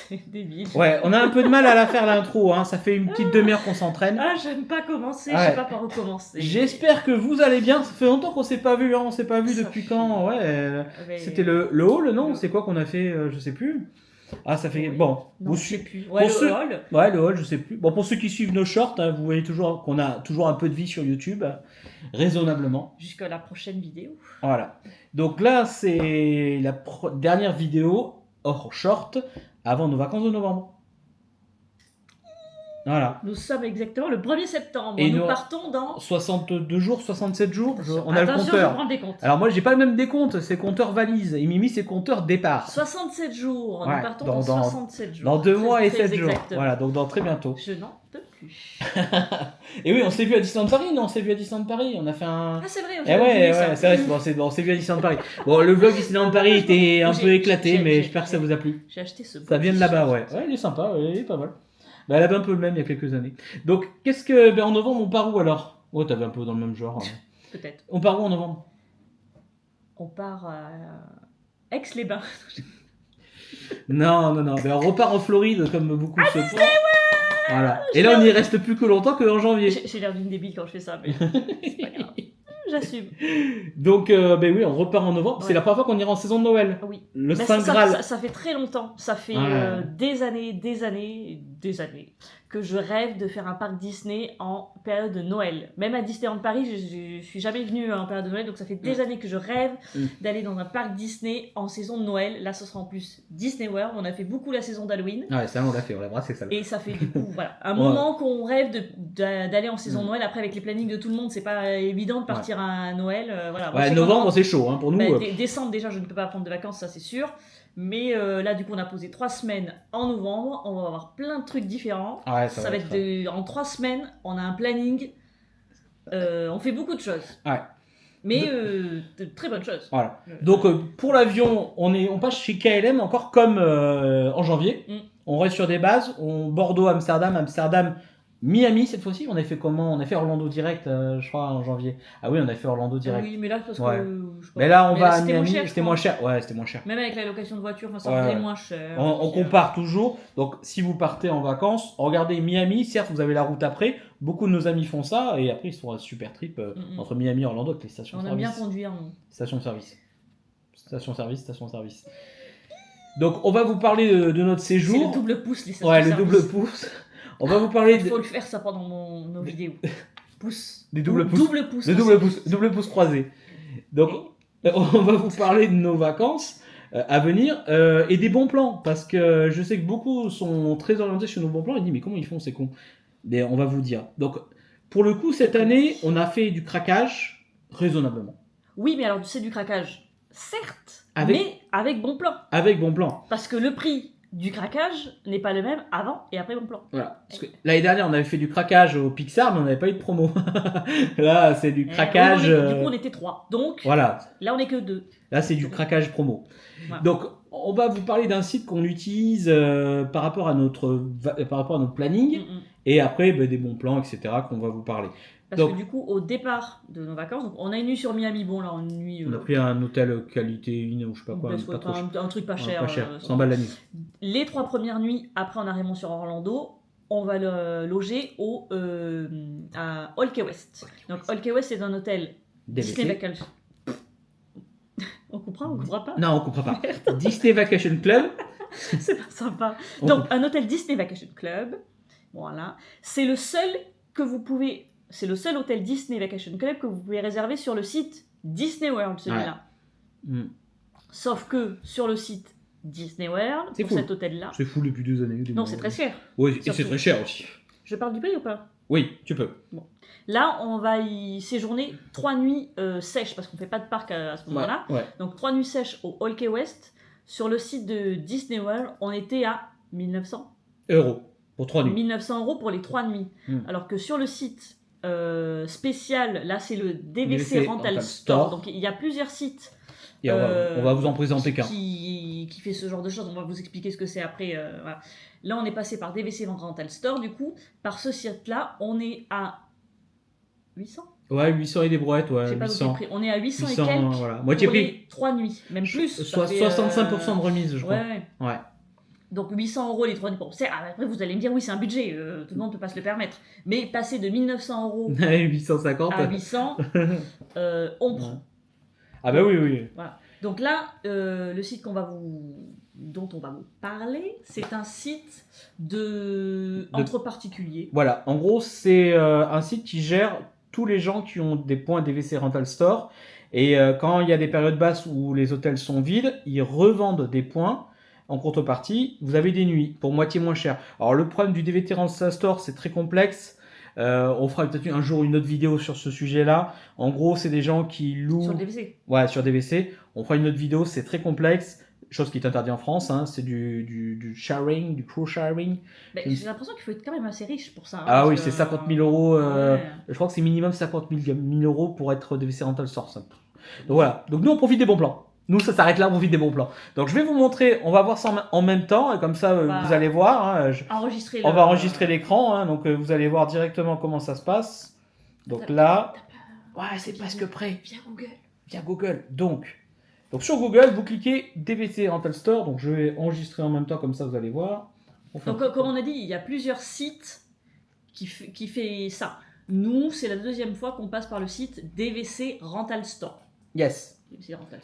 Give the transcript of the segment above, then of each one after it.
C'est débile. Ouais, on a un peu de mal à la faire l'intro, hein. Ça fait une petite demi-heure qu'on s'entraîne. Ah, j'aime pas commencer, Ouais. je sais pas par où commencer. J'espère que vous allez bien. Ça fait longtemps qu'on s'est pas vu, hein. On s'est pas vu Ça depuis fait- quand. Ouais, Mais- c'était le hall, non? Le- C'est quoi qu'on a fait? Je sais plus. Ah, ça fait. Oui. Bon, Non, vous je sais suivez. plus. Ouais, Pour le ceux- hall. Ouais, le hall, je sais plus. Bon, pour ceux qui suivent nos shorts, hein, vous voyez toujours qu'on a toujours un peu de vie sur YouTube, raisonnablement. Jusqu'à la prochaine vidéo. Voilà. Donc là, c'est la dernière vidéo hors short avant nos vacances de novembre. Voilà. Nous sommes exactement le 1er septembre. Et nous nous- partons dans... 62 jours, 67 jours, on a le Attention, je compteur. prends des comptes. Alors moi, j'ai pas le même décompte, c'est compteur valise. Et Mimi, c'est compteur départ. 67 jours. Ouais, Nous partons dans- dans dans- 67 jours. Dans 2 Très- mois et très 7 jours. exactement. Voilà, donc dans très bientôt. Je n'en peux plus. Et oui, on s'est vu à Disneyland Paris, non? On s'est vu à Disneyland Paris, on a fait un... Ah, c'est vrai. Eh j'avais ouais, oublié ça. ouais, c'est vrai, on s'est vu à Disneyland Paris. Bon, le vlog Disneyland Paris était un peu éclaté, mais j'espère que ça vous a plu. J'ai acheté ce Ça vient de là-bas, ouais. Ouais, il est sympa, ouais, il est pas mal. Bah, elle avait un peu le même il y a quelques années. Donc, qu'est-ce que... Ben, en novembre, on part où alors? Oh, t'avais un peu dans le même genre. Hein. Peut-être. On part où en novembre? On part à Aix-les-Bains. Non, ben, on repart en Floride, comme beaucoup se font. Voilà. Et là, on n'y reste plus que longtemps qu'en janvier. J'ai l'air d'une débile quand je fais ça, mais c'est pas grave. J'assume. Donc, ben oui, on repart en novembre. C'est Ouais. la première fois qu'on ira en saison de Noël. Oui. Le Mais Saint Graal. ça fait très longtemps. Ça fait Ouais. des années que je rêve de faire un parc Disney en période de Noël. Même à Disneyland Paris, je suis jamais venue en période de Noël, donc ça fait des années que je rêve d'aller dans un parc Disney en saison de Noël. Là, ce sera en plus Disney World. On a fait beaucoup la saison d'Halloween. Ouais, ça, on l'a fait, on l'a brassé, ça. Et ça fait du coup, voilà, un Ouais. moment qu'on rêve d'aller en saison de Noël. Après, avec les plannings de tout le monde, c'est pas évident de partir à Noël. Voilà. Moi, Ouais, je sais novembre, comment- c'est chaud, hein, pour nous. Bah, décembre, déjà, je ne peux pas prendre de vacances, ça c'est sûr. Mais là, du coup, on a posé 3 semaines en novembre. On va avoir plein de trucs différents. Ah ouais, Ça va être en 3 semaines, on a un planning. On fait beaucoup de choses. Ouais. Mais de très bonnes choses. Voilà. Donc, pour l'avion, on passe chez KLM encore comme en janvier. On reste sur des bases. Bordeaux, Amsterdam, Miami cette fois-ci. On avait fait comment? On a fait Orlando direct, je crois, en janvier. Ah oui, on a fait Orlando direct. Oui, mais là, parce Ouais. que. je sais pas. Mais là, on va à c'était Miami. moins cher, C'était je moins crois. cher. Ouais, c'était moins cher. Même avec la location de voiture, ça Ouais, faisait ouais. moins cher. On Puis, compare toujours. Donc, si vous partez en vacances, regardez Miami. Certes, vous avez la route après. Beaucoup de nos amis font ça. Et après, ils se font un super trip entre Miami et Orlando avec les stations On de aime bien service. conduire, nous. Station-service. Donc, on va vous parler de notre séjour. C'est le double pouce, les stations Ouais, le service. double pouce. On va vous parler Il faut le faire ça pendant nos vidéos. Pouce. des doubles pouces. Double pouce. Le double pouce croisé. Donc, on va vous parler de nos vacances à venir et des bons plans. Parce que je sais que beaucoup sont très orientés sur nos bons plans. Ils disent, mais comment ils font, c'est con. Mais on va vous dire. Donc, pour le coup, cette année, on a fait du craquage raisonnablement. Oui, mais alors c'est du craquage, certes, Avec- mais avec bon plan. Avec bon plan. Parce que le prix du craquage n'est pas le même avant et après bon plan. Voilà. Parce que l'année dernière, on avait fait du craquage au Pixar, mais on n'avait pas eu de promo. Là, c'est du craquage. Oui, du coup, on était 3. Donc, Voilà. là, on n'est que 2. Là, c'est du craquage promo. Voilà. Donc, on va vous parler d'un site qu'on utilise par rapport à notre planning. Et après, des bons plans, etc. qu'on va vous parler. Parce Donc, que du coup, au départ de nos vacances, donc on a une nuit sur Miami. Bon, là, une nuit. on a pris un hôtel qualité 1 ou je sais pas quoi. parce pas que trop cher. un truc pas cher. Pas cher, ça 100 balles la nuit. Les 3 premières nuits, après en arrivant sur Orlando, on va le loger à All Key West. Donc All Key West, c'est un hôtel DVC. Disney Vacation. On comprend, on comprend pas. Non, on comprend pas. Disney Vacation Club. C'est pas sympa. On Donc un hôtel Disney Vacation Club. Voilà. C'est le seul hôtel Disney Vacation Club que vous pouvez réserver sur le site Disney World, celui-là. Mm. Sauf que sur le site Disney World, C'est pour cool. cet hôtel-là. C'est fou depuis 2 années. Non, c'est très cher. Oui, et c'est Surtout. très cher aussi. Je parle du prix ou pas? Oui, tu peux. Là, on va y séjourner 3 nuits sèches, parce qu'on fait pas de parc à ce moment-là. Ouais. Donc 3 nuits sèches au All Key West. Sur le site de Disney World, on était à 1900. Euros pour 3 nuits. 1900 € pour les 3 nuits. Alors que sur le site spécial, là c'est le DVC Rental Store. Donc il y a plusieurs sites Et on va vous en présenter qu'un. qui fait ce genre de choses. On va vous expliquer ce que c'est après. Voilà. Là, on est passé par DVC Rental Store. Du coup, par ce site-là, on est à 800. Ouais, 800 et des brouettes, ouais. J'ai pas noté le 800. prix. On est à 800 et 800, quelques voilà. Moitié pour prix. les 3 nuits, même plus. Ça fait, 65% de remise, je crois. Ouais. Ouais. Donc 800 euros les 3 nuits. Bon, après, vous allez me dire, oui, c'est un budget, tout le monde ne peut pas se le permettre. Mais passer de 1900 euros 850 à 800, on prend. Ah bah oui. Voilà. Donc là, le site dont on va vous parler, c'est un site entre particuliers. Voilà, en gros, c'est un site qui gère tous les gens qui ont des points DVC Rental Store. Et quand il y a des périodes basses où les hôtels sont vides, ils revendent des points. En contrepartie, vous avez des nuits pour moitié moins cher. Alors le problème du DVT Rental Store, c'est très complexe. On fera peut-être un jour une autre vidéo sur ce sujet-là. En gros, c'est des gens qui louent... Sur le DVC. Ouais, sur DVC. On fera une autre vidéo, c'est très complexe. Chose qui est interdite en France, hein. C'est du sharing, du crow-sharing. J'ai l'impression qu'il faut être quand même assez riche pour ça. Hein, ah oui, c'est 50 000 euros. Ouais. Je crois que c'est minimum 50 000 euros pour être DVC Rental Store. Donc voilà. Donc nous, on profite des bons plans. Nous, ça s'arrête là, on profite des bons plans. Donc je vais vous montrer, on va voir ça en même temps, et comme ça, vous allez voir. Hein, on va enregistrer l'écran, hein, donc vous allez voir directement comment ça se passe. Donc là, ouais, c'est presque prêt. Via Google. Donc sur Google, vous cliquez DVC Rental Store. Donc je vais enregistrer en même temps, comme ça vous allez voir. Donc comme on a dit, il y a plusieurs sites qui fait ça. Nous, c'est la deuxième fois qu'on passe par le site DVC Rental Store. Yes.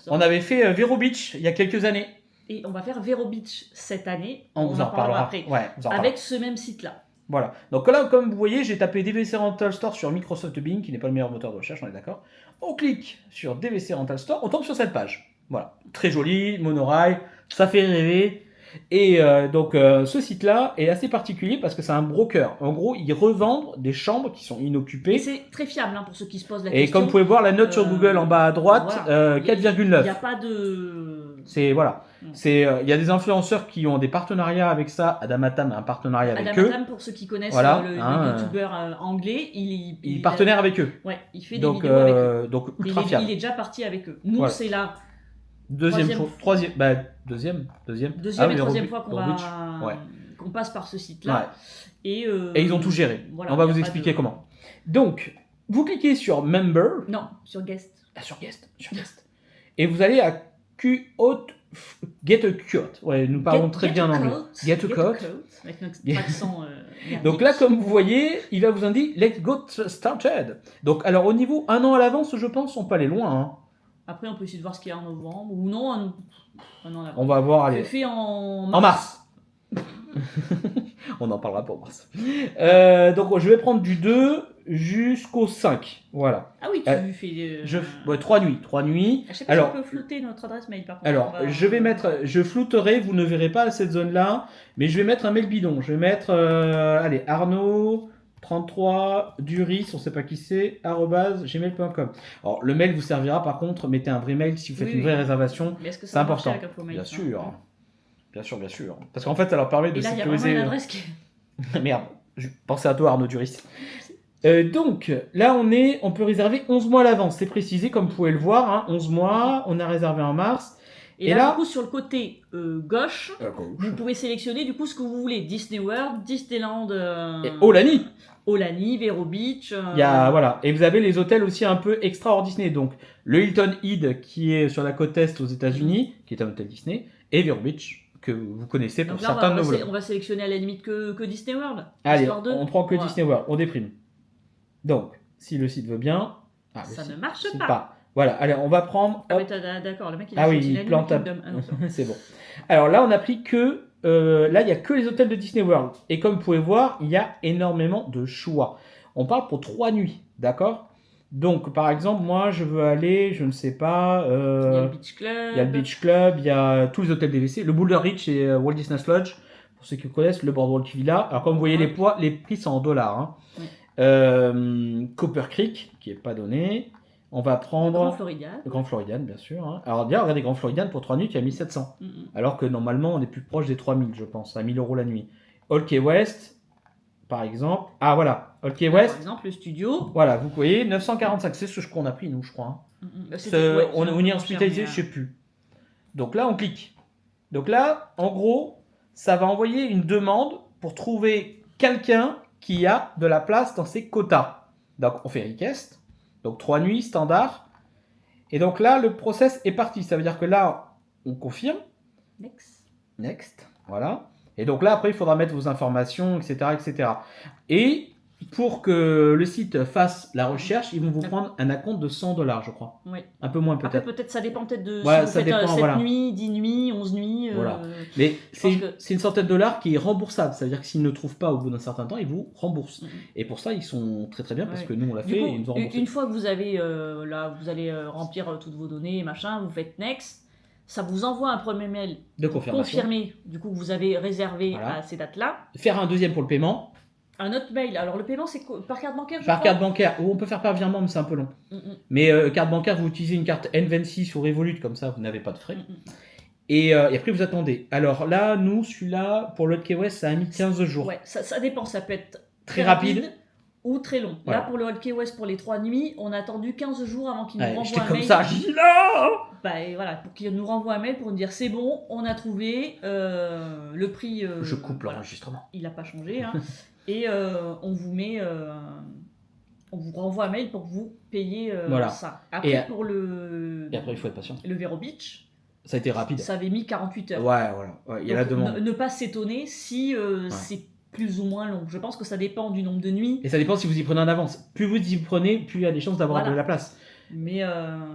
On avait fait Vero Beach il y a quelques années. Et on va faire Vero Beach cette année. On vous en reparlera après. Ouais, avec ce même site-là. Voilà. Donc là, comme vous voyez, j'ai tapé DVC Rental Store sur Microsoft Bing, qui n'est pas le meilleur moteur de recherche, on est d'accord. On clique sur DVC Rental Store, on tombe sur cette page. Voilà. Très joli, monorail, ça fait rêver. Et donc ce site-là est assez particulier parce que c'est un broker. En gros, ils revendent des chambres qui sont inoccupées. Et c'est très fiable hein, pour ceux qui se posent la question. Et comme vous pouvez voir, la note sur Google en bas à droite, 4,9. Il n'y a pas de... C'est voilà. Il y a des influenceurs qui ont des partenariats avec ça. Adamatam a un partenariat avec eux. Adamatam, pour ceux qui connaissent le youtubeur anglais, il est partenaire avec eux. Ouais, il fait des vidéos avec eux. Donc ultra fiable. Il est déjà parti avec eux. Nous, c'est là. Deuxième et troisième fois qu'on passe par ce site-là. Ouais. Et ils ont tout géré. Voilà, on va vous expliquer comment. Donc, vous cliquez sur Member. Non, sur Guest. Sur Guest. Et vous allez à Get a Quote. Ouais, nous parlons très bien en anglais. Get a Quote. Avec notre accent. Donc là, comme vous voyez, il va vous indiquer Let's Go Started. Donc, alors au niveau 1 an à l'avance, je pense, on peut aller loin. Hein. Après, on peut essayer de voir ce qu'il y a en novembre ou non. Un an à l'avance. On va voir. Allez. Fait en mars. On en parlera pour mars. Donc, je vais prendre du 2 jusqu'au 5. Voilà. Ah oui, tu fais. 3 nuits. 3 nuits. Je sais pas si on peut flouter notre adresse mail par contre. Alors, je flouterai, vous ne verrez pas cette zone-là, mais je vais mettre un mail bidon. Je vais mettre, Arnaud 33 Duris, on ne sait pas qui c'est, @gmail.com. Alors, le mail vous servira par contre, mettez un vrai mail si vous faites une vraie réservation. Mais est-ce que c'est important. Avec un mail, bien sûr. Parce qu'en fait, ça leur permet de sécuriser. Et là, il y a vraiment une adresse qui... Merde, pensez à toi Arnaud Duris. Donc, là, on peut réserver 11 mois à l'avance. C'est précisé, comme vous pouvez le voir, hein, 11 mois, on a réservé en mars. Et là, du coup, sur le côté gauche, vous pouvez sélectionner du coup ce que vous voulez. Disney World, Disneyland... Et Aulani, Vero Beach... voilà. Et vous avez les hôtels aussi un peu extra hors Disney. Donc, le Hilton Head, qui est sur la côte Est aux États-Unis, qui est un hôtel Disney, et Vero Beach, que vous connaissez pour certains de nos vlogs. On va sélectionner à la limite que Disney World. Allez, on prend que Disney World, on déprime. Donc, si le site veut bien... ça ne marche pas. Voilà, allez, on va prendre... Ah, d'accord, le mec il a il plante c'est bon. Alors là, on a pris que... là, il n'y a que les hôtels de Disney World. Et comme vous pouvez voir, il y a énormément de choix. On parle pour 3 nuits, d'accord? Donc, par exemple, moi, je veux aller, je ne sais pas... il y a le Beach Club. Il y a le Beach Club, il y a tous les hôtels DVC. Le Boulder Beach et Walt Disney Lodge, pour ceux qui connaissent, le Boardwalk Villa. Alors, comme vous voyez, les prix sont en dollars. Hein. Copper Creek, qui n'est pas donné. On va prendre... Le Grand Floridian, bien sûr. Hein. Alors, bien, regardez, Grand Floridian, pour 3 nuits, il y a 1700. Alors que normalement, on est plus proche des 3000, je pense, à 1000 € la nuit. Old Key West, par exemple. Ah, voilà. Old Key West. Par exemple, le studio. Voilà, vous voyez, 945. C'est ce qu'on a pris, nous, je crois. Hein. On y est hospitalisé, je ne sais plus. Donc là, on clique. Donc là, en gros, ça va envoyer une demande pour trouver quelqu'un qui a de la place dans ses quotas. Donc, on fait request. Donc 3 nuits standard. Et donc là, le process est parti. Ça veut dire que là, on confirme. Next. Voilà. Et donc là, après, il faudra mettre vos informations, etc., etc. Et pour que le site fasse la recherche, ils vont vous prendre un acompte de $100, je crois. Oui. Un peu moins Après, peut-être. peut-être, ça dépend peut-être de Ouais, si vous ça faites dépend, 7 voilà. nuits, 10 nuits, 11 nuits. Voilà. Mais je pense que- c'est une centaine de dollars qui est remboursable. C'est-à-dire que s'ils ne trouvent pas au bout d'un certain temps, ils vous remboursent. Et pour ça, ils sont très très bien parce Ouais. que nous, on l'a Du fait coup, et ils nous ont remboursé. une fois que vous avez là, vous allez remplir toutes vos données et machin, vous faites next, ça vous envoie un premier mail De pour confirmation. confirmer du coup que vous avez réservé Voilà. à ces dates-là. Faire un deuxième pour le paiement. Un autre mail. Alors le paiement c'est par carte bancaire, je Par crois. carte bancaire. Ou on peut faire par virement, mais c'est un peu long. Mm, mm, Mais carte bancaire, vous utilisez une carte N26 ou Revolut, comme ça, vous n'avez pas de frais. mm, mm. Et après, vous attendez. Alors là, nous, celui-là, pour le Key West, ça a mis 15 jours. Ouais, ça dépend. Ça peut être Très rapide. ou très long. Voilà. Là pour le Old Key West pour les 3 nuits, on a attendu 15 jours avant qu'il nous Ouais, renvoie j'étais un comme mail. ça, j'ai dit là. Bah, et voilà, pour qu'il nous renvoie un mail pour nous dire c'est bon, on a trouvé le prix. Je coupe voilà. l'enregistrement. Il n'a pas changé. Hein. Et on vous met. On vous renvoie un mail pour que vous payiez Voilà. ça. Après, Et pour le. Et après, il faut être patient. Le Vero Beach, Ça a été rapide. ça avait mis 48 heures. Ouais, voilà. Ouais, il y a la Donc, demande. ne pas s'étonner si c'est plus ou moins long. Je pense que ça dépend du nombre de nuits. Et ça dépend si vous y prenez en avance. Plus vous y prenez, plus il y a des chances d'avoir Voilà. de la place. Mais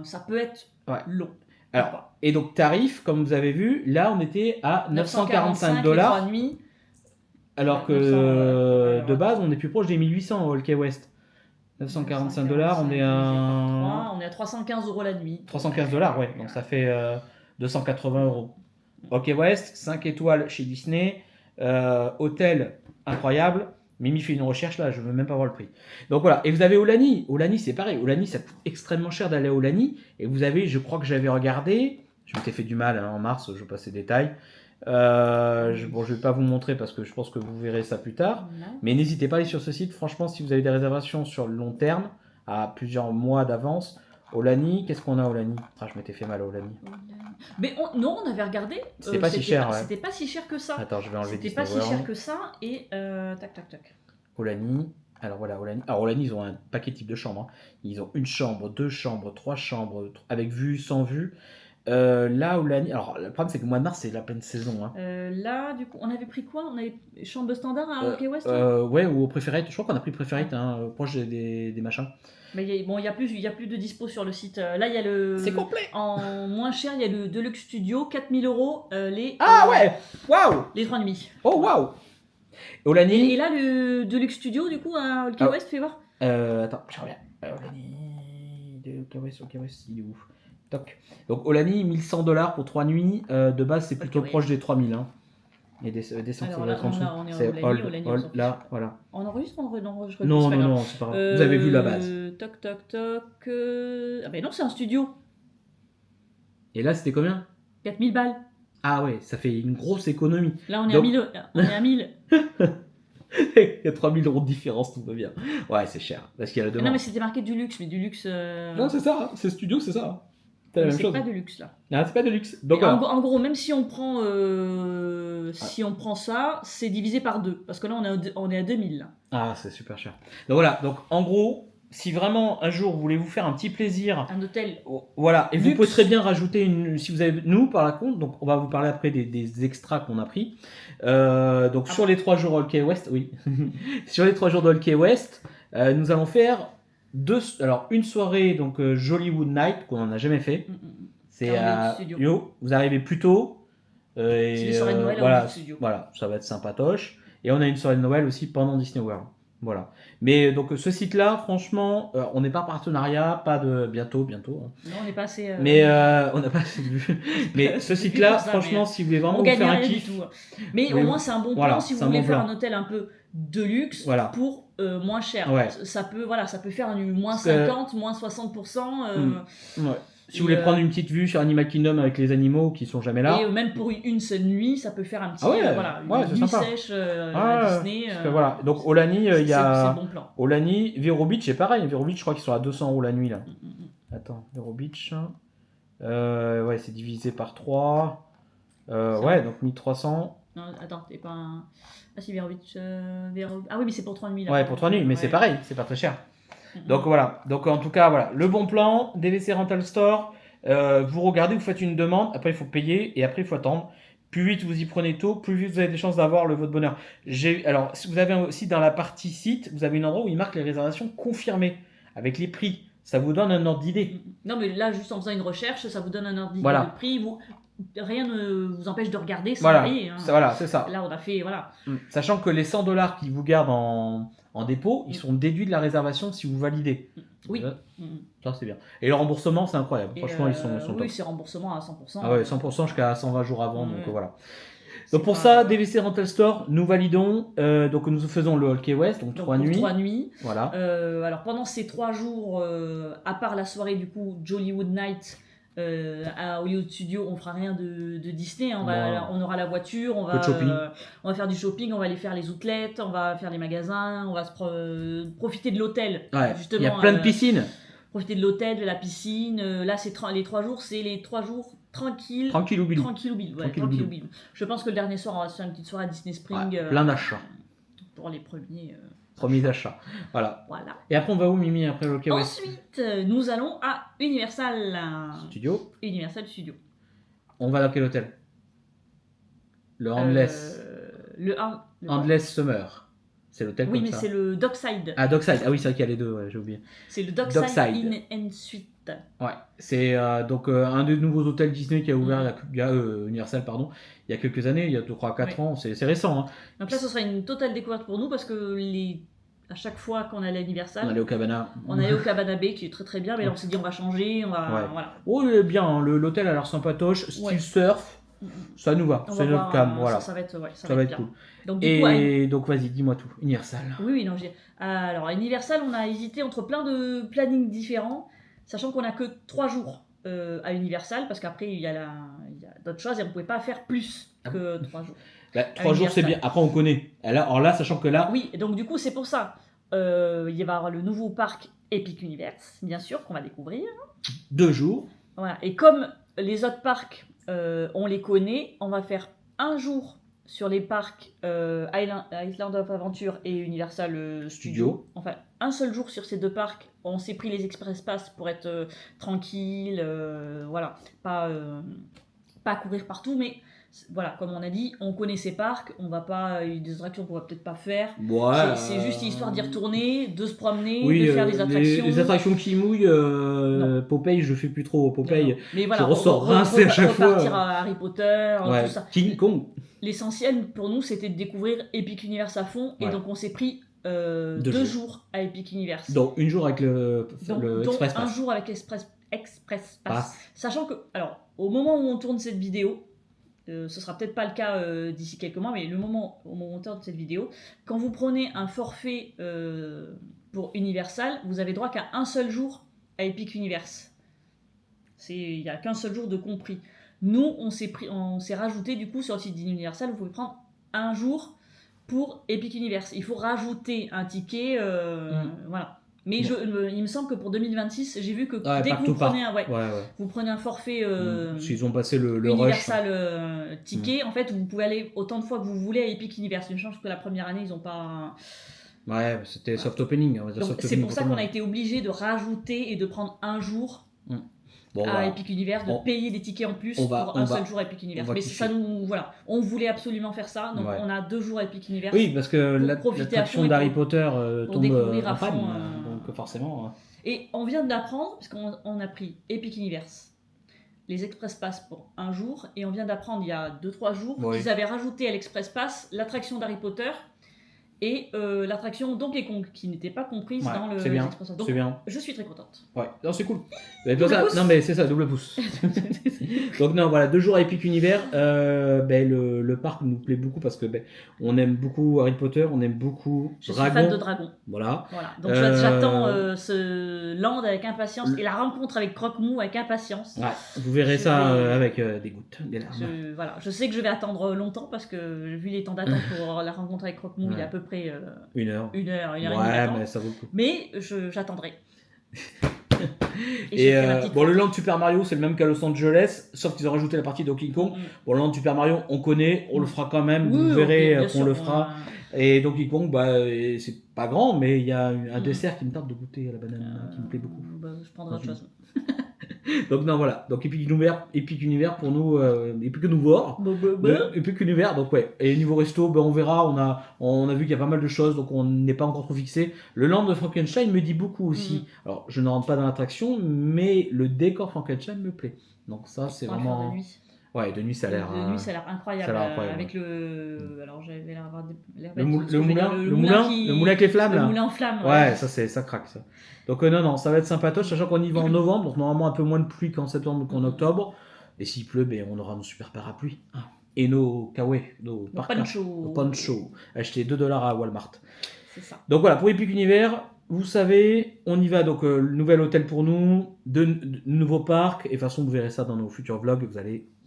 ça peut être Ouais. long. Alors, et donc, tarif, comme vous avez vu, là, on était à 945 les dollars. 3 nuits. Alors que 900, de base, on est plus proche des 1800 au All Key West. 945 dollars, on est à On est à 315 € la nuit. 315 dollars, ouais. Donc ça fait 280 euros. All Key West, 5 étoiles chez Disney. Hôtel incroyable. Mimi fait une recherche là, je veux même pas voir le prix. Donc voilà. Et vous avez Aulani. Aulani, c'est pareil. Aulani, ça coûte extrêmement cher d'aller à Aulani. Et vous avez, je crois que j'avais regardé. Je m'étais fait du mal hein, en mars, je passe les détails. Bon, je vais pas vous montrer parce que je pense que vous verrez ça plus tard. Mais n'hésitez pas à aller sur ce site. Franchement, si vous avez des réservations sur le long terme, à plusieurs mois d'avance, Aulani, qu'est-ce qu'on a à Aulani? Ah, je m'étais fait mal à Aulani. Mais non, on avait regardé. C'était pas si cher. Ouais. C'était pas si cher que ça. Attends, je vais enlever C'était Disney pas si World. cher que ça. Et tac, tac, tac. Aulani. Alors voilà, Aulani. Alors Aulani, ils ont un paquet de types de chambres. Hein. Ils ont une chambre, 2 chambres, 3 chambres, avec vue, sans vue. Là, Aulani. Alors le problème, c'est que le mois de mars, c'est la pleine saison. Hein. Là, du coup, on avait pris quoi? On avait chambre standard à All Key West ouais, ou au Preferred. Je crois qu'on a pris Preferred, hein, proche des machins. Mais il y a plus de dispo sur le site. Là, il y a le. C'est complet. En moins cher, il y a le Deluxe Studio, 4000 €. Ah ouais. Waouh. Les 3 nuits. Oh waouh. Aulani. Et là, le Deluxe Studio, du coup, à All Key West, fais voir. Attends, je reviens. Aulani. All Key West, il est où? Toc. Donc Aulani, 1100 $ pour 3 nuits. De base, c'est plutôt proche des 3000. Hein. Et des cents, Alors ça là, va être en dessous. on est en C'est Aulani, All, là, voilà. On enregistre ou on enregistre? Non, C'est pas grave. non, c'est pas grave. Vous avez vu la base. Toc, toc, toc. Ah ben non, c'est un studio. Et là, c'était combien? 4000 balles. Ah ouais, ça fait une grosse économie. Là, on est Donc- à 1000. On est à 1000. Il y a 3000 € de différence, tout va bien. Ouais, c'est cher. Parce qu'il y a la Non, demande. mais c'était marqué du luxe, mais du luxe. Non, c'est ça, hein. C'est studio, c'est ça. C'est la mais même c'est chose. pas de luxe là. Ah, c'est pas de luxe. Donc, Et voilà. en gros, même si on prend, on prend ça, c'est divisé par 2. Parce que là, on est à 2000 là. Ah, c'est super cher. Donc voilà, donc en gros, si vraiment un jour vous voulez vous faire un petit plaisir, Un hôtel. voilà, et vous Luxe. pouvez très bien rajouter une, si vous avez nous par la compte, donc on va vous parler après des extras qu'on a pris. Donc sur les 3 jours All Key West, oui, sur les 3 jours de All Key West, nous allons faire une soirée donc Jollywood Night qu'on n'a jamais fait. C'est Dans le à studio. Yo, vous arrivez plus tôt. C'est des soirées de Noël voilà, au studio. voilà, ça va être sympatoche. Et on a une soirée de Noël aussi pendant Disney World. Voilà. Mais donc ce site-là, franchement, on n'est pas en partenariat, pas de bientôt. Hein. Non, on n'est pas assez. Mais on n'a pas assez de vues. Mais ce site-là, pour ça, franchement, mais, si vous voulez vraiment on vous gagne faire un rien du kiff, tout. Mais Oui, au moins, c'est un bon plan voilà, si vous c'est un voulez bon faire plan. un hôtel un peu de luxe Voilà. pour moins cher. Ouais. Ça peut faire du moins Parce que- 50, moins 60%. ouais. Si Et, vous voulez prendre une petite vue sur Animal Kingdom avec les animaux qui sont jamais là, Et même pour une seule nuit, ça peut faire un petit. Ah ouais, une ouais, c'est nuit sympa. sèche Ah, à Disney. parce que voilà. Donc Aulani, il y C'est a le bon plan. Aulani, Vero Beach, c'est pareil. Vero Beach, je crois qu'ils sont à 200 € la nuit là. Mm. Attends, Vero Beach. Ouais, c'est divisé par 3. Ça Ouais, donc 1300. Non, attends, t'es pas un. Ah si, Vero Beach. Ah oui, mais c'est pour 3 nuits là. Ouais, pour 3 nuits, mais Ouais. c'est pareil, c'est pas très cher. Mm. Donc voilà. Donc en tout cas, voilà. Le bon plan, DVC Rental Store. Vous regardez, vous faites une demande. Après, il faut payer et après, il faut attendre. Plus vite vous y prenez tôt, plus vite vous avez des chances d'avoir votre bonheur. Alors, si vous avez aussi dans la partie site, vous avez un endroit où il marque les réservations confirmées avec les prix. Ça vous donne un ordre d'idée. Non, mais là, juste en faisant une recherche, ça vous donne un ordre d'idée Voilà. de prix. Rien ne vous empêche de regarder sans Voilà, payer. Hein. Voilà, c'est ça. Là, on a fait, voilà. Sachant que les 100 $ qu'ils vous gardent en dépôt, ils sont déduits de la réservation si vous validez. Oui. Ça, c'est bien. Et le remboursement, c'est incroyable. Franchement, ils sont top. Oui, c'est remboursement à 100%. Ah ouais, 100% jusqu'à 120 jours avant. Donc voilà. C'est Donc pour ça, DVC Rental Store, nous validons. Donc nous faisons le All Key West, donc 3 nuits. 3 nuits. Voilà. Alors pendant ces 3 jours, à part la soirée du coup Jollywood Night à Hollywood Studio, on fera rien de Disney. Hein. On aura la voiture, on va faire du shopping, on va aller faire les outlets, on va faire les magasins, on va profiter de l'hôtel. Ouais. Justement, il y a plein de piscines. Profiter de l'hôtel, de la piscine. Là, c'est les 3 jours, c'est les 3 jours tranquilles. Tranquille ou bilou. Je pense que le dernier soir, on va se faire une petite soirée à Disney Spring. Ouais, plein d'achats. Pour les premiers. Premiers achats. Voilà. Et après, on va où, Mimi, après le All Key West? Ensuite, nous allons à Universal Studio. Universal Studio. On va dans quel hôtel? Le Endless. Endless Summer. C'est l'hôtel oui, comme mais ça. c'est le Dockside. Ah, Dockside. Ah oui, c'est vrai qu'il y a les deux, ouais, j'ai oublié. C'est le Dockside Inn and Suite. Ouais, c'est donc un des nouveaux hôtels Disney qui a ouvert Universal, pardon, il y a quelques années, il y a 4 ans, c'est récent. Hein. Donc là, ce sera une totale découverte pour nous parce que à chaque fois qu'on allait à Universal, on allait au Cabana. On allait au Cabana Bay qui est très très bien, mais là on s'est dit on va changer, voilà. Oh, il est bien, hein. L'hôtel a l'air sympatoche, style surf, ça nous va, c'est notre cam, voilà. Ça va être, ça va être cool. Donc, donc vas-y, dis-moi tout, Universal. Oui, non, alors à Universal, on a hésité entre plein de plannings différents, sachant qu'on a que 3 jours à Universal, parce qu'après il y a d'autres choses et on ne pouvait pas faire plus que 3 jours. 3 jours c'est bien, après on connaît. Alors là, sachant que là... Oui, donc du coup c'est pour ça, il va y avoir le nouveau parc Epic Universe, bien sûr, qu'on va découvrir. 2 jours. Voilà, et comme les autres parcs, on les connaît, on va faire 1 jour sur les parcs Island of Adventure et Universal Studios. Enfin, un seul jour sur ces 2 parcs. On s'est pris les Express Pass pour être tranquille, voilà, pas courir partout, mais voilà, comme on a dit, on connaît ces parcs, on va pas, il y a des attractions qu'on va peut-être pas faire. Ouais, c'est juste histoire d'y retourner, de se promener, de faire des attractions. Les attractions qui mouillent, Popeye, je fais plus trop Popeye. Mais voilà, je ressors rincé à chaque fois. Repartir à Harry Potter, tout ça. King Kong. L'essentiel pour nous, c'était de découvrir Epic Universe à fond, et donc on s'est pris 2 jours à Epic Universe. Donc 1 jour avec le Express Pass. 1 jour avec Express Pass. Sachant que, alors, au moment où on tourne cette vidéo, ce sera peut-être pas le cas d'ici quelques mois, mais au moment où on tourne cette vidéo, quand vous prenez un forfait pour Universal, vous avez droit qu'à 1 seul jour à Epic Universe. Il n'y a qu'un seul jour de compris. Nous, on s'est rajouté du coup sur le site d'Universal, vous pouvez prendre 1 jour pour Epic Universe. Il faut rajouter un ticket, voilà. Mais il me semble que pour 2026, j'ai vu que dès que vous prenez un forfait s'ils ont passé le Universal rush. Ticket, en fait, vous pouvez aller autant de fois que vous voulez à Epic Universe. Une chance que la première année, ils n'ont pas... Ouais, c'était soft opening. C'est pour ça qu'on a été obligé de rajouter et de prendre 1 jour à Epic Universe, de payer des tickets en plus pour un seul jour à Epic Universe. Mais ça voilà, on voulait absolument faire ça, donc on a 2 jours à Epic Universe. Oui, parce que l'attraction d'Harry Potter tombe en panne, donc forcément. Et on vient de l'apprendre, parce qu'on a pris Epic Universe, les Express Pass pour 1 jour, et on vient d'apprendre il y a 2-3 jours qu'ils avaient rajouté à l'Express Pass l'attraction d'Harry Potter et l'attraction Donkey Kong qui n'était pas comprise dans le Express Pass. Donc, je suis très contente. Ouais, non, c'est cool. Non, mais c'est ça, double pouce. Donc, non, voilà, 2 jours à Epic Univers. Le parc nous plaît beaucoup parce que on aime beaucoup Harry Potter, on aime beaucoup Je suis fan de Dragon. Voilà. Donc, j'attends ce land avec impatience et la rencontre avec Croque-Mou avec impatience. Ouais, vous verrez ça avec des gouttes, des larmes. Je sais que je vais attendre longtemps parce que vu les temps d'attente pour la rencontre avec Croque-Mou, il y a à peu près 1 heure. 1 heure et demie d'attente. Mais ça vaut le coup. Mais j'attendrai. Et le land Super Mario, c'est le même qu'à Los Angeles, sauf qu'ils ont rajouté la partie Donkey Kong. Bon, le land Super Mario, on connaît, on le fera quand même, vous verrez qu'on le fera. Et Donkey Kong, c'est pas grand, mais il y a un dessert qui me tente de goûter à la banane, qui me plaît beaucoup. Je prendrai autre chose. Donc non, voilà. Donc Epic Univers pour nous, Epic Univers. Epic Univers, donc ouais. Et niveau resto, on verra. On a vu qu'il y a pas mal de choses, donc on n'est pas encore trop fixé. Le Land de Frankenstein me dit beaucoup aussi. Alors, je ne rentre pas dans l'attraction, mais le décor Frankenstein me plaît. Donc ça, c'est vraiment... De nuit. Ouais, de nuit, ça a l'air... De nuit, ça a l'air incroyable. Ça a l'air incroyable. Avec le... Alors, j'avais l'air d'avoir l'air Le bête, moulin le moulin avec les flammes, là. Le moulin en flammes. Ouais, ça craque, ça. Donc non, ça va être sympatoche, sachant qu'on y va en novembre, donc normalement un peu moins de pluie qu'en septembre ou qu'en octobre. Et s'il pleut, on aura nos super parapluies. Et nos kawaii, nos ponchos, achetés $2 à Walmart. C'est ça. Donc voilà, pour Epic Univers, vous savez, on y va, donc le nouvel hôtel pour nous, de nouveaux parcs, et de toute façon vous verrez ça dans nos futurs vlogs,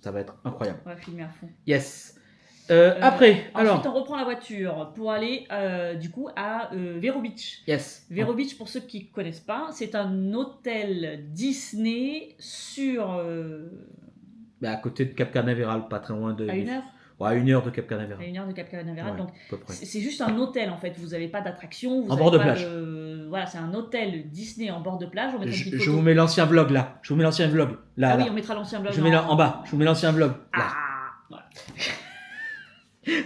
ça va être incroyable. On va filmer à fond. Yes. Après, ensuite, on reprend la voiture pour aller du coup à Vero Beach. Yes. Vero Beach, pour ceux qui ne connaissent pas, c'est un hôtel Disney sur... à côté de Cap Canaveral, pas très loin de... À 1 heure. Ouais, à 1 heure de Cap Canaveral. À 1 heure de Cap Canaveral. Ouais, donc, à peu près. c'est juste un hôtel en fait. Vous n'avez pas d'attraction. En bord de plage. Voilà, c'est un hôtel Disney en bord de plage. On je vous mets l'ancien vlog là. Je vous mets l'ancien vlog. Là, oui, on mettra l'ancien vlog. Je mets en bas. Je vous mets l'ancien vlog. Là. Voilà.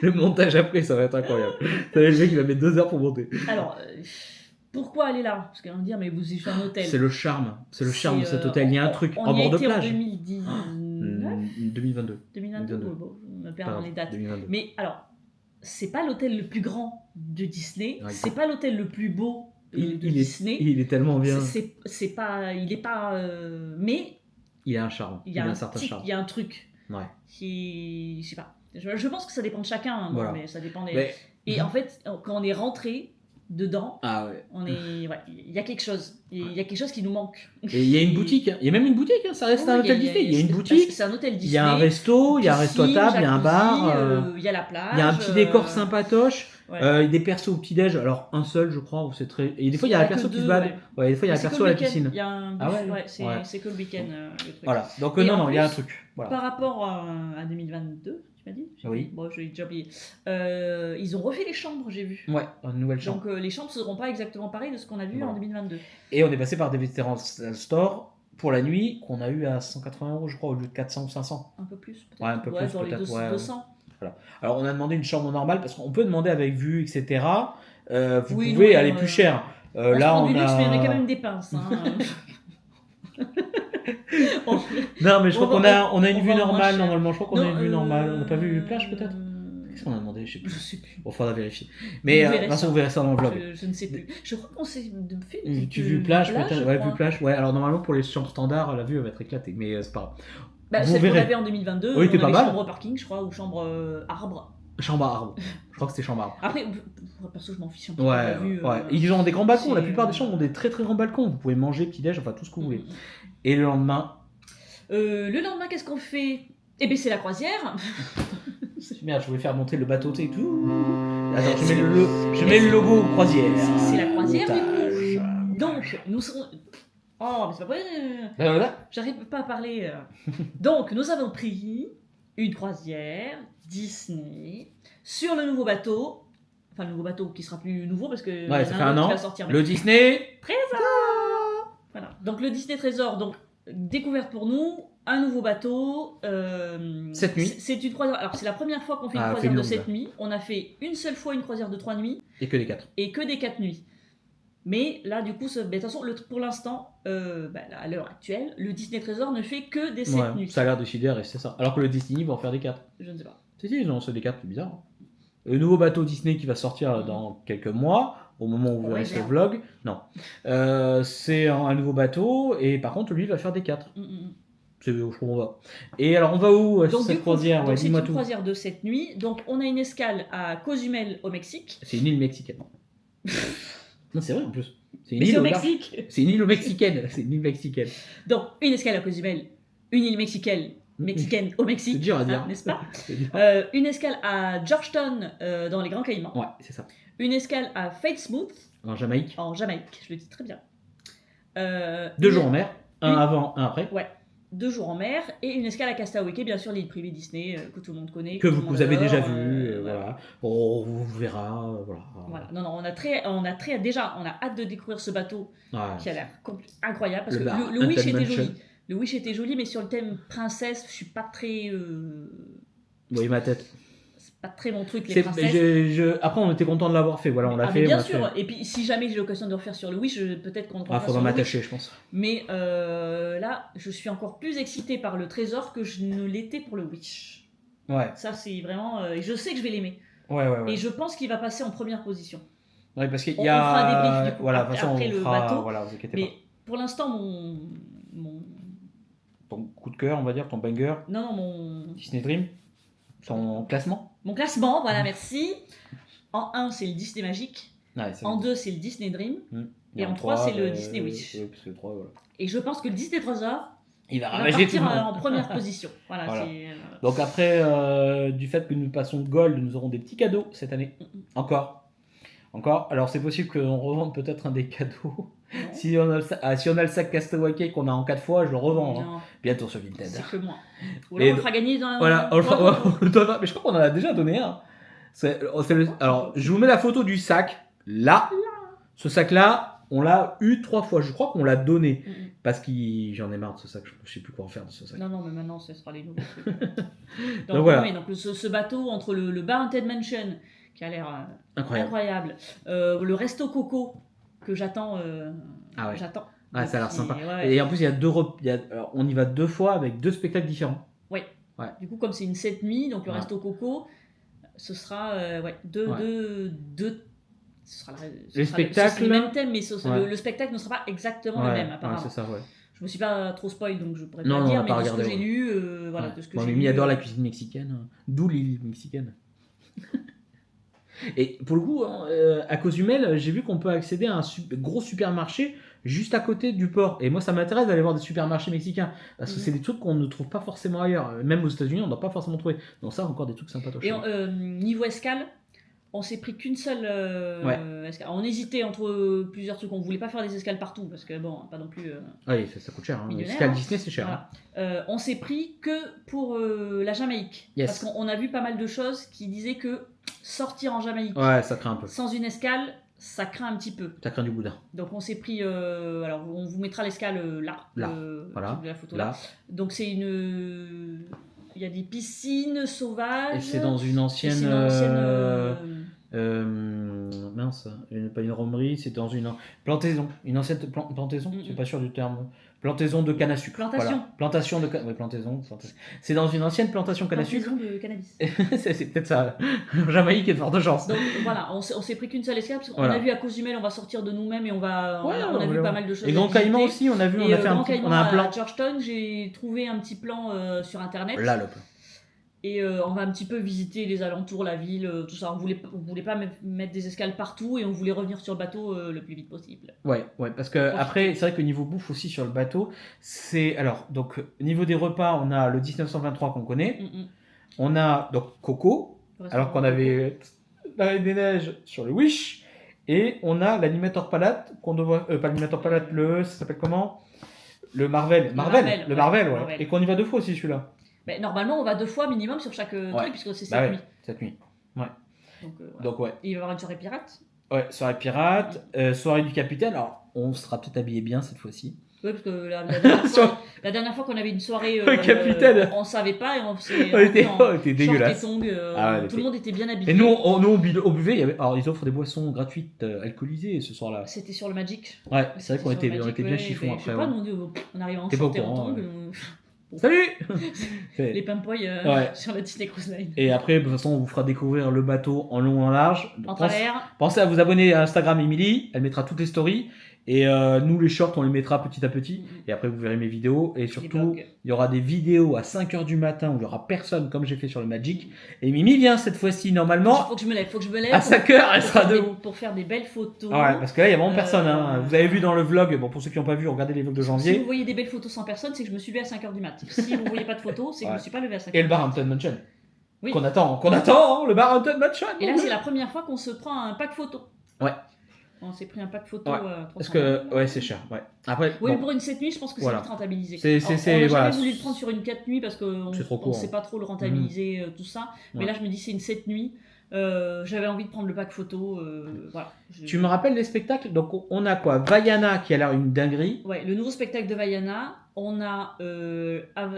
Le montage après, ça va être incroyable. Le mec, il va mettre 2 heures pour monter. Alors, pourquoi aller là? Parce qu'on va me dire, mais vous êtes un hôtel. C'est le charme. C'est le charme de cet hôtel. Il y a un truc en bord de plage. En 2019. 2022. Bon, on me perd dans les dates. 2022. Mais alors, c'est pas l'hôtel le plus grand de Disney. Ouais, c'est pas l'hôtel le plus beau de Disney. Il est tellement bien. C'est pas, il est pas. Mais il a un charme. Il a un certain charme. Il y a un truc. Ouais. Qui, je sais pas. Je pense que ça dépend de chacun. Voilà. Mais ça dépend des. Et en fait, quand on est rentré dedans, il y a quelque chose. Il y a quelque chose qui nous manque. Et il y a une boutique. Il y a même une boutique. Ça reste un hôtel Disney. Il y a une boutique. C'est un hôtel Disney. Il y a un resto. Il y a un resto à table. Il y a un bar. Il y a la plage. Il y a un petit décor sympatoche. Des persos au petit-déj. Alors, un seul, je crois. C'est très... Et des fois, il y a un perso qui se balade. Ouais, des fois, il y a un perso à la piscine. Il y a un... c'est que le week-end. Le truc. Voilà. Donc, non, il y a un truc. Voilà. Par rapport à 2022, tu m'as dit? Oui. Bon, j'ai déjà oublié. Ils ont refait les chambres, j'ai vu. Ouais, une nouvelle chambre. Donc, les chambres ne seront pas exactement pareilles de ce qu'on a vu en 2022. Et on est passé par des vétérans store pour la nuit qu'on a eu à 180 € je crois au lieu de 400 ou 500. Un peu plus peut-être. Ouais, un peu plus dans peut-être. Les 200. Voilà. Alors on a demandé une chambre normale parce qu'on peut demander avec vue, etc. Vous pouvez aller plus cher. Là on a... luxe, mais on a quand même des pinces. Hein. Non mais je crois qu'on a une vue normale normalement. Je crois qu'on a une vue normale. On n'a pas vu plage peut-être. Qu'est-ce qu'on a demandé? Je sais plus. Bon, faudra vérifier. Mais de toute façon, vous verrez ça dans le vlog. Je ne sais plus. Je crois qu'on s'est fait une vue plage peut-être. Ouais, vue plage. Ouais, alors normalement pour les chambres standards, la vue elle va être éclatée. Mais c'est pas grave. Celle qu'on avait en 2022, oui, on pas avait mal. chambre parking, je crois, ou chambre arbre. Chambre à arbre. Je crois que c'était chambre à arbre. Après, perso, je m'en fiche un peu. Ouais. Ils ont des grands balcons. La plupart des chambres ont des très très grands balcons. Vous pouvez manger, petit-déj, enfin tout ce que vous voulez. Et le lendemain qu'est-ce qu'on fait? Eh bien, c'est la croisière. Merde, je voulais faire monter le bateau et tout. Attends, je mets le logo croisière. C'est la croisière, du coup. Donc, nous serons... Oh, mais c'est pas vrai. J'arrive pas à parler. Donc, nous avons pris une croisière Disney sur le nouveau bateau. Enfin, le nouveau bateau qui sera plus nouveau parce que... Ouais, ça fait un an. Va sortir, le Disney Trésor. Voilà. Donc, le Disney Trésor, donc, découverte pour nous. Un nouveau bateau. Cette nuit. C'est une croisière. Alors, c'est la première fois qu'on fait une croisière de 7 nuits. On a fait une seule fois une croisière de 3 nuits. Et que des 4. Et que des 4 nuits. Mais là, du coup, de toute façon, pour l'instant, à l'heure actuelle, le Disney Trésor ne fait que des 7 nuits. Ça a l'air décidé à rester ça. Alors que le Disney va en faire des 4. Je ne sais pas. Si, ils ont fait des 4, c'est bizarre. Le nouveau bateau Disney qui va sortir dans quelques mois, au moment où vous verrez ce vlog. Non. C'est un nouveau bateau, et par contre, lui, il va faire des 4. C'est où on va. Et alors, on va où cette croisière? C'est une croisière de 7 nuits. Donc, on a une escale à Cozumel, au Mexique. C'est une île mexicaine. Non, c'est vrai en plus. C'est une île au Mexique. C'est une île mexicaine. C'est une île mexicaine. Donc, une escale à Cozumel, une île mexicaine au Mexique. C'est dur à dire. N'est-ce pas? Une escale à Georgetown, dans les Grands Caïmans. Ouais, c'est ça. Une escale à Fatesmouth. En Jamaïque. Je le dis très bien. 2 jours en mer. Un avant, un après. Ouais. 2 jours en mer et une escale à Castaway, qui est bien sûr l'île privée Disney que tout le monde connaît. Que vous avez déjà vu, voilà. On vous verra, voilà. Non, on a hâte de découvrir ce bateau qui a l'air incroyable parce que le Wish était joli. Le Wish était joli, mais sur le thème princesse, je suis pas très. Vous voyez ma tête. C'est pas très mon truc, les princesses. Après, on était content de l'avoir fait. Voilà, on l'a fait. Mais bien sûr. Et puis, si jamais j'ai l'occasion de refaire sur le Wish, peut-être qu'on le refera. Faudra m'attacher, je pense. Mais là, je suis encore plus excitée par le trésor que je ne l'étais pour le Wish. Ouais. Ça, c'est vraiment. Et je sais que je vais l'aimer. Ouais. Et je pense qu'il va passer en première position. Ouais, parce qu'il On y a. fera un débrief du coup. Voilà, après le bateau. Voilà, vous inquiétez mais pas. pour l'instant, mon. Ton coup de cœur, on va dire, ton banger. Non, mon. Disney Dream. Son classement. Mon classement, voilà, merci. En 1, c'est le Disney Magique. Ouais, en 2, c'est le Disney Dream. Et en 3, c'est le Disney Wish. Parce que 3, voilà. Et je pense que le Disney Trésor il va partir en première position. Voilà. Donc après, du fait que nous passons de Gold, nous aurons des petits cadeaux cette année. Encore. Alors c'est possible qu'on revende peut-être un des cadeaux. Si on a le sac Castaway Cake qu'on a en 4 fois, je le revends. Hein. Bientôt sur Vinted. C'est que moi. Ou alors on le fera gagner dans voilà, on le donnera. Mais je crois qu'on en a déjà donné un. Alors, je vous mets la photo du sac. Là. Ce sac-là, on l'a eu 3 fois. Je crois qu'on l'a donné. Parce que j'en ai marre de ce sac. Je sais plus quoi en faire de ce sac. Non, mais maintenant, ce sera les nouveaux trucs. donc voilà. Donc ce bateau, entre le Barrented Mansion, qui a l'air incroyable. Le Resto Coco, que j'attends. J'attends. Ah, ça a l'air sympa. Et en plus, il y a on y va 2 fois avec 2 spectacles différents. Ouais. Du coup, comme c'est une 7 nuits, donc le Resto Coco, ce sera deux. Ce sera le même thème, mais le spectacle ne sera pas exactement le même, apparemment. C'est ça, Je me suis pas trop spoil, donc je pourrais pas dire, mais de ce que j'ai lu, de ce que j'ai lu. Mimi adore la cuisine mexicaine, d'où l'île mexicaine. Et pour le coup, à Cozumel, j'ai vu qu'on peut accéder à un gros supermarché juste à côté du port. Et moi, ça m'intéresse d'aller voir des supermarchés mexicains. Parce que c'est des trucs qu'on ne trouve pas forcément ailleurs. Même aux États-Unis, on ne doit pas forcément trouver. Donc ça, encore des trucs sympas. Et niveau escale, on s'est pris qu'une seule escale. On hésitait entre plusieurs trucs. On voulait pas faire des escales partout. Parce que bon, pas non plus... oui, ça coûte cher. Escale Disney, c'est cher. Voilà. On s'est pris que pour la Jamaïque. Parce qu'on a vu pas mal de choses qui disaient que sortir en Jamaïque ça craint un peu. Sans une escale, ça craint un petit peu. Ça craint du boudin. Donc on s'est pris... alors on vous mettra l'escale là. Voilà. La photo là. Donc c'est une... Il y a des piscines sauvages. Et c'est dans une ancienne... mince, pas une romerie, c'est dans une plantaison. Une ancienne plantaison, c'est pas sûr du terme. Plantaison de canne à sucre. Plantation. Voilà. Plantation de plantaison. C'est dans une ancienne plantation canne à sucre. Plantaison de cannabis. c'est peut-être ça. Jamaïque est de forte chance. Donc voilà, on s'est pris qu'une seule escale parce qu'on a vu à Cozumel, on va sortir de nous-mêmes et on a vu pas mal de choses. Et Grand Caïman aussi, on a vu, on a fait on a un plan. À Georgetown, j'ai trouvé un petit plan sur internet. Là, le plan. Et on va un petit peu visiter les alentours, la ville, tout ça. On voulait pas mettre des escales partout et on voulait revenir sur le bateau le plus vite possible. Ouais, parce que après, c'est vrai que niveau bouffe aussi sur le bateau, c'est... Alors, donc, niveau des repas, on a le 1923 qu'on connaît. On a donc Coco, alors qu'on avait la Reine des Neiges sur le Wish. Et on a l'Animator Palette, qu'on devrait... pas l'Animator Palette, ça s'appelle comment ? Le Marvel. Le Marvel. Et qu'on y va 2 fois aussi, celui-là. Mais normalement, on va 2 fois minimum sur chaque truc, puisque c'est 7 nuits. 7 nuits. Ouais. Donc, Et il va y avoir une soirée pirate. Ouais, soirée pirate, soirée du capitaine. Alors, on sera peut-être habillé bien cette fois-ci. Oui, parce que la dernière fois qu'on avait une soirée, capitaine. On savait pas et on était dégueulasse. Tout le monde était bien habillé. Et nous, on buvait. Alors, ils offrent des boissons gratuites alcoolisées ce soir-là. C'était sur le Magic. Ouais, c'est vrai qu'on était bien chiffon après. Je sais pas, on arrive en short et en tongs. Salut. Les pimpoils sur la Disney Cruise Line. Et après, de toute façon, on vous fera découvrir le bateau en long et en large. En travers. Pensez à vous abonner à Instagram Émilie, elle mettra toutes les stories. Et nous, les shorts, on les mettra petit à petit. Et après, vous verrez mes vidéos. Et surtout, il y aura des vidéos à 5h du matin où il n'y aura personne, comme j'ai fait sur le Magic. Et Mimi vient cette fois-ci, normalement. Faut que je me lève. À 5h, elle sera debout. Pour faire des belles photos. Ouais, parce que là, il n'y a vraiment personne. Vous avez vu dans le vlog, bon, pour ceux qui n'ont pas vu, regardez les vlogs de janvier. Si vous voyez des belles photos sans personne, c'est que je me suis levé à 5h du mat. Si vous ne voyez pas de photos, c'est que je ne me suis pas levé à 5h. Et le Barrented Mansion. Oui. Qu'on attend, le Barrented Mansion. Et là, c'est la première fois qu'on se prend un pack photo. Ouais. On s'est pris un pack photo. Parce que c'est cher. Ouais. Après, mais pour une 7 nuits, je pense que c'est vite rentabilisé. On n'a jamais voulu le prendre sur une 4 nuits parce qu'on ne sait pas trop le rentabiliser, tout ça. Mais là, je me dis, c'est une 7 nuits. J'avais envie de prendre le pack photo. Voilà. Tu me rappelles les spectacles? Donc on a quoi? Vaiana qui a l'air une dinguerie. Ouais, le nouveau spectacle de Vaiana. On a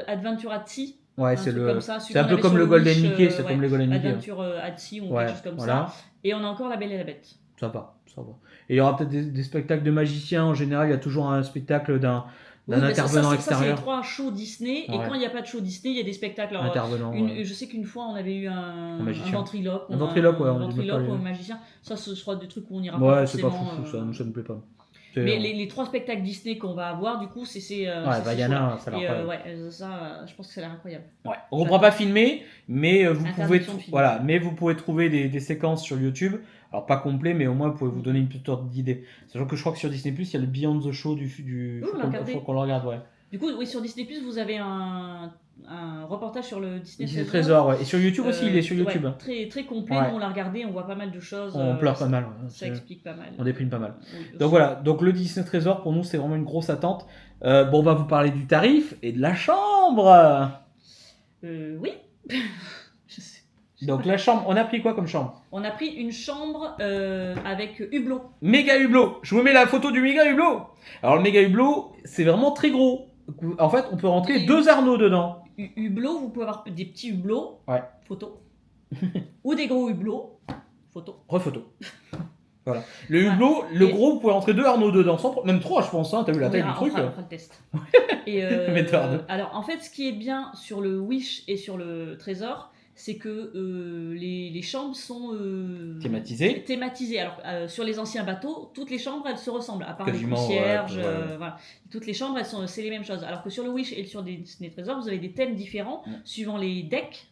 Adventure at Sea. Ouais, c'est c'est un peu comme le Golden Mickey, c'est comme les Golden Mickey. Adventure at Sea ou Ouais, quelque chose comme voilà. ça. Et on a encore La Belle et la Bête. Ça va. Et il y aura peut-être des spectacles de magiciens. En général, il y a toujours un spectacle d'un intervenant extérieur. Ça, c'est les 3 shows Disney. Ouais. Et quand il n'y a pas de show Disney, il y a des spectacles. Alors, intervenant. Je sais qu'une fois, on avait eu un ventriloque. Un ventriloque, ouais. Un ventriloque ou un magicien. Ça, ce sera des trucs où on ira pas Ouais, c'est pas forcément. fou, ça ne me plaît pas. Mais les 3 spectacles Disney qu'on va avoir, du coup, c'est Vaiana, ça a l'air incroyable. Ouais, ça, je pense que ça a l'air incroyable. Ouais. On ne comprend pas filmer, mais vous pouvez trouver des séquences sur YouTube. Alors pas complet, mais au moins vous pouvez vous donner une petite ordre d'idée. Sachant que je crois que sur Disney+, il y a le Beyond the Show faut qu'on le regarde, ouais. Du coup, oui, sur Disney+, vous avez un reportage sur le Disney Trésor, ouais. Et sur YouTube aussi, il est sur YouTube. Ouais, très, très complet, ouais. On l'a regardé, on voit pas mal de choses. On pleure pas mal. Ouais. Ça explique pas mal. On déprime pas mal. Oui, donc voilà, donc le Disney Trésor, pour nous, c'est vraiment une grosse attente. On va vous parler du tarif et de la chambre. Oui. Je sais. Donc la chambre, on a pris quoi comme chambre? On a pris une chambre avec hublot. Méga hublot. Je vous mets la photo du méga hublot. Alors le méga hublot, c'est vraiment très gros. En fait, on peut rentrer 2 Arnaud dedans. Hublot, vous pouvez avoir des petits hublots. Ouais. Photo. Ou des gros hublots. Photo. Rephoto. Voilà. Le hublot, gros, vous pouvez rentrer 2 Arnaud dedans. Même 3, je pense. Hein. T'as vu la taille du truc? On fera le test. Et alors, en fait, ce qui est bien sur le Wish et sur le Trésor, c'est que les chambres sont thématisées. Alors, sur les anciens bateaux, toutes les chambres, elles se ressemblent, à part quasiment, les concierges. Ouais. Voilà. Toutes les chambres, c'est les mêmes choses. Alors que sur le Wish et sur Disney Trésor, vous avez des thèmes différents suivant les decks,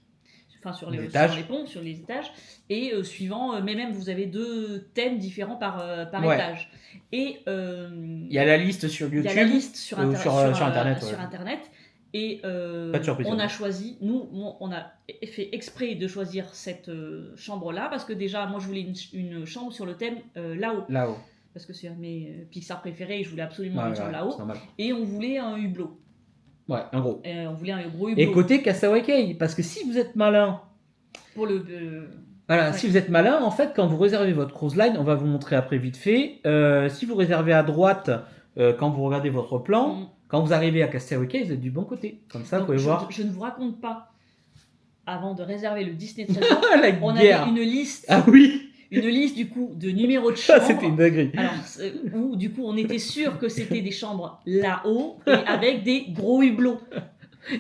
sur les ponts, sur les étages, et suivant, mais même vous avez 2 thèmes différents par étage. Et il y a la liste sur YouTube. Il y a la liste sur Internet. Sur Internet. Et surprise, on a choisi, on a fait exprès de choisir cette chambre-là, parce que déjà, moi je voulais une chambre sur le thème là-haut. Parce que c'est un de mes Pixar préférés et je voulais absolument une chambre là-haut. Et on voulait un hublot. Ouais, un gros. On voulait un gros hublot. Et côté Castaway Cay, parce que si vous êtes malin. Voilà, si vous êtes malin, en fait, quand vous réservez votre cruise line, on va vous montrer après vite fait. Si vous réservez à droite, quand vous regardez votre plan. Quand vous arrivez à Castaway Cay, vous êtes du bon côté. Comme ça, vous pouvez voir. Je ne vous raconte pas, avant de réserver le Disney Trésor, on avait une liste. Ah oui. Une liste du coup de numéros de chambres. C'était une dinguerie. Alors, où du coup on était sûr que c'était des chambres là-haut et avec des gros hublots.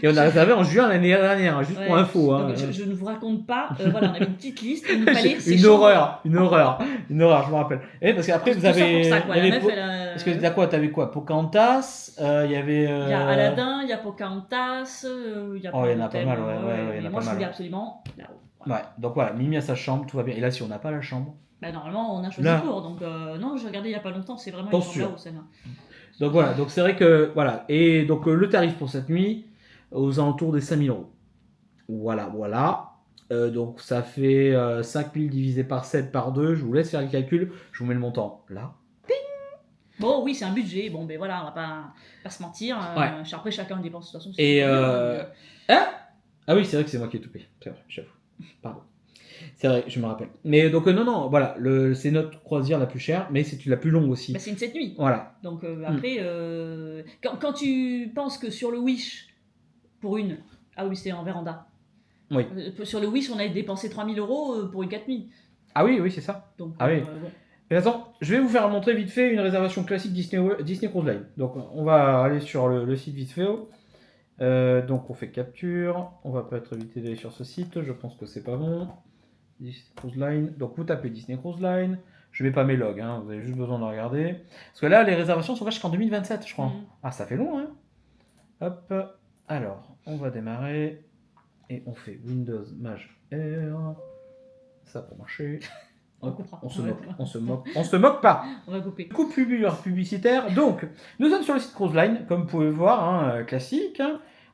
Et on a réservé en juin l'année dernière, juste pour info. Hein. Donc, je ne vous raconte pas. Voilà, on avait une petite liste. Il nous fallait une horreur, je me rappelle. Et parce qu'après vous avez. Parce que t'as quoi? T'avais quoi? Pocahontas. Il y avait. Il y a Aladdin, il y a Pocahontas. Il y a il y en a pas mal, ouais. Moi je voulais absolument là-haut. Ouais, donc voilà, Mimi a sa chambre, tout va bien. Et là, si on n'a pas la chambre. Normalement, on a choisi pour. Donc, non, j'ai regardé il n'y a pas longtemps, c'est vraiment une chambre là-haut, celle-là. Donc voilà, donc c'est vrai que. Voilà. Et donc le tarif pour cette nuit, aux alentours des 5 000 €. Voilà. Donc ça fait 5 000 divisé par 7 par 2. Je vous laisse faire le calcul. Je vous mets le montant là. Bon, oui, c'est un budget. Bon, ben voilà, on va pas se mentir. Après, chacun dépense de toute façon. Et ah oui, c'est vrai que c'est moi qui ai tout payé. C'est vrai, j'avoue. Pardon. C'est vrai, je me rappelle. Mais donc non, voilà, c'est notre croisière la plus chère, mais c'est la plus longue aussi. C'est une 7 nuits. Voilà. Donc après, quand tu penses que sur le Wish, pour une... Ah oui, c'est en véranda. Oui. Sur le Wish, on a dépensé 3 000 € pour une 4 nuits. Ah oui, c'est ça. Donc, oui. Bon. Mais attends, je vais vous faire montrer vite fait une réservation classique Disney Cruise Line. Donc on va aller sur le site vite fait. Donc on fait capture. On va peut-être éviter d'aller sur ce site. Je pense que c'est pas bon. Disney Cruise Line. Donc vous tapez Disney Cruise Line. Je mets pas mes logs. Vous avez juste besoin de regarder. Parce que là, les réservations sont jusqu'en 2027, je crois. Ah, ça fait long, hein. Hop. Alors, on va démarrer. Et on fait Windows Maj R. Ça pour marcher. On se moque pas. On va couper. Coupure publicitaire. Donc, nous sommes sur le site Cruise Line, comme vous pouvez voir, classique.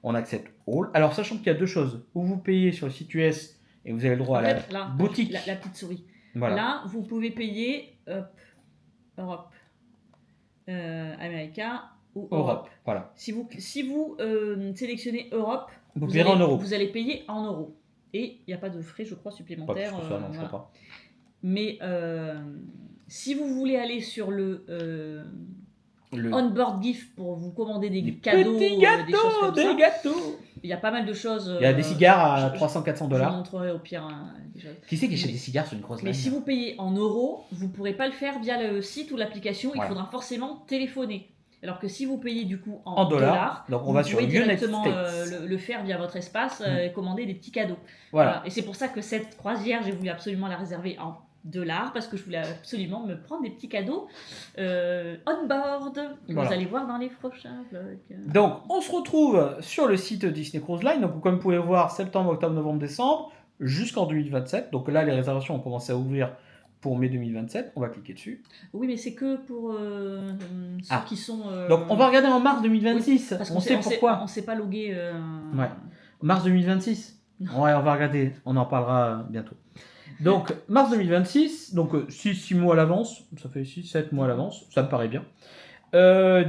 On accepte All. Alors, sachant qu'il y a 2 choses. Où vous payez sur le site US et vous avez le droit à la boutique. La petite souris. Voilà. Là, vous pouvez payer Europe, America ou Europe. Voilà. Si vous sélectionnez Europe, vous allez payer en euros. et il n'y a pas de frais, je crois, Pas plus supplémentaires. que ça, non, je Voilà. crois pas. Mais si vous voulez aller sur le Le... on-board gift pour vous commander des Des cadeaux, petits des choses comme ça, gâteaux. il y a pas mal de choses. Il y a des cigares à je- 300-400 Je $. montrerai au pire des choses. Qui c'est qui achète Mais- des cigares sur une grosse Mais line? si vous payez en euros, vous ne pourrez pas le faire via le site ou l'application, il Ouais. faudra forcément téléphoner. Alors que si vous payez du coup En dollars, donc on vous va sur pouvez United directement States. le faire via votre espace et commander des petits cadeaux. Voilà. Et c'est pour ça que cette croisière, j'ai voulu absolument la réserver en dollars parce que je voulais absolument me prendre des petits cadeaux on board que Voilà. vous allez voir dans les prochains vlogs. Donc, on se retrouve sur le site Disney Cruise Line. Donc, comme vous pouvez voir, septembre, octobre, novembre, décembre, jusqu'en 2027. Donc là, les réservations ont commencé à ouvrir pour mai 2027. On va cliquer dessus. Oui, mais c'est que pour ceux qui sont. Donc, on va regarder en mars 2026. Parce on sait pourquoi. On s'est pas logué. Ouais. Mars 2026. Ouais, on va regarder. On en parlera bientôt. Donc, mars 2026. Donc, 6 mois à l'avance. Ça fait 6-7 mois à l'avance. Ça me paraît bien.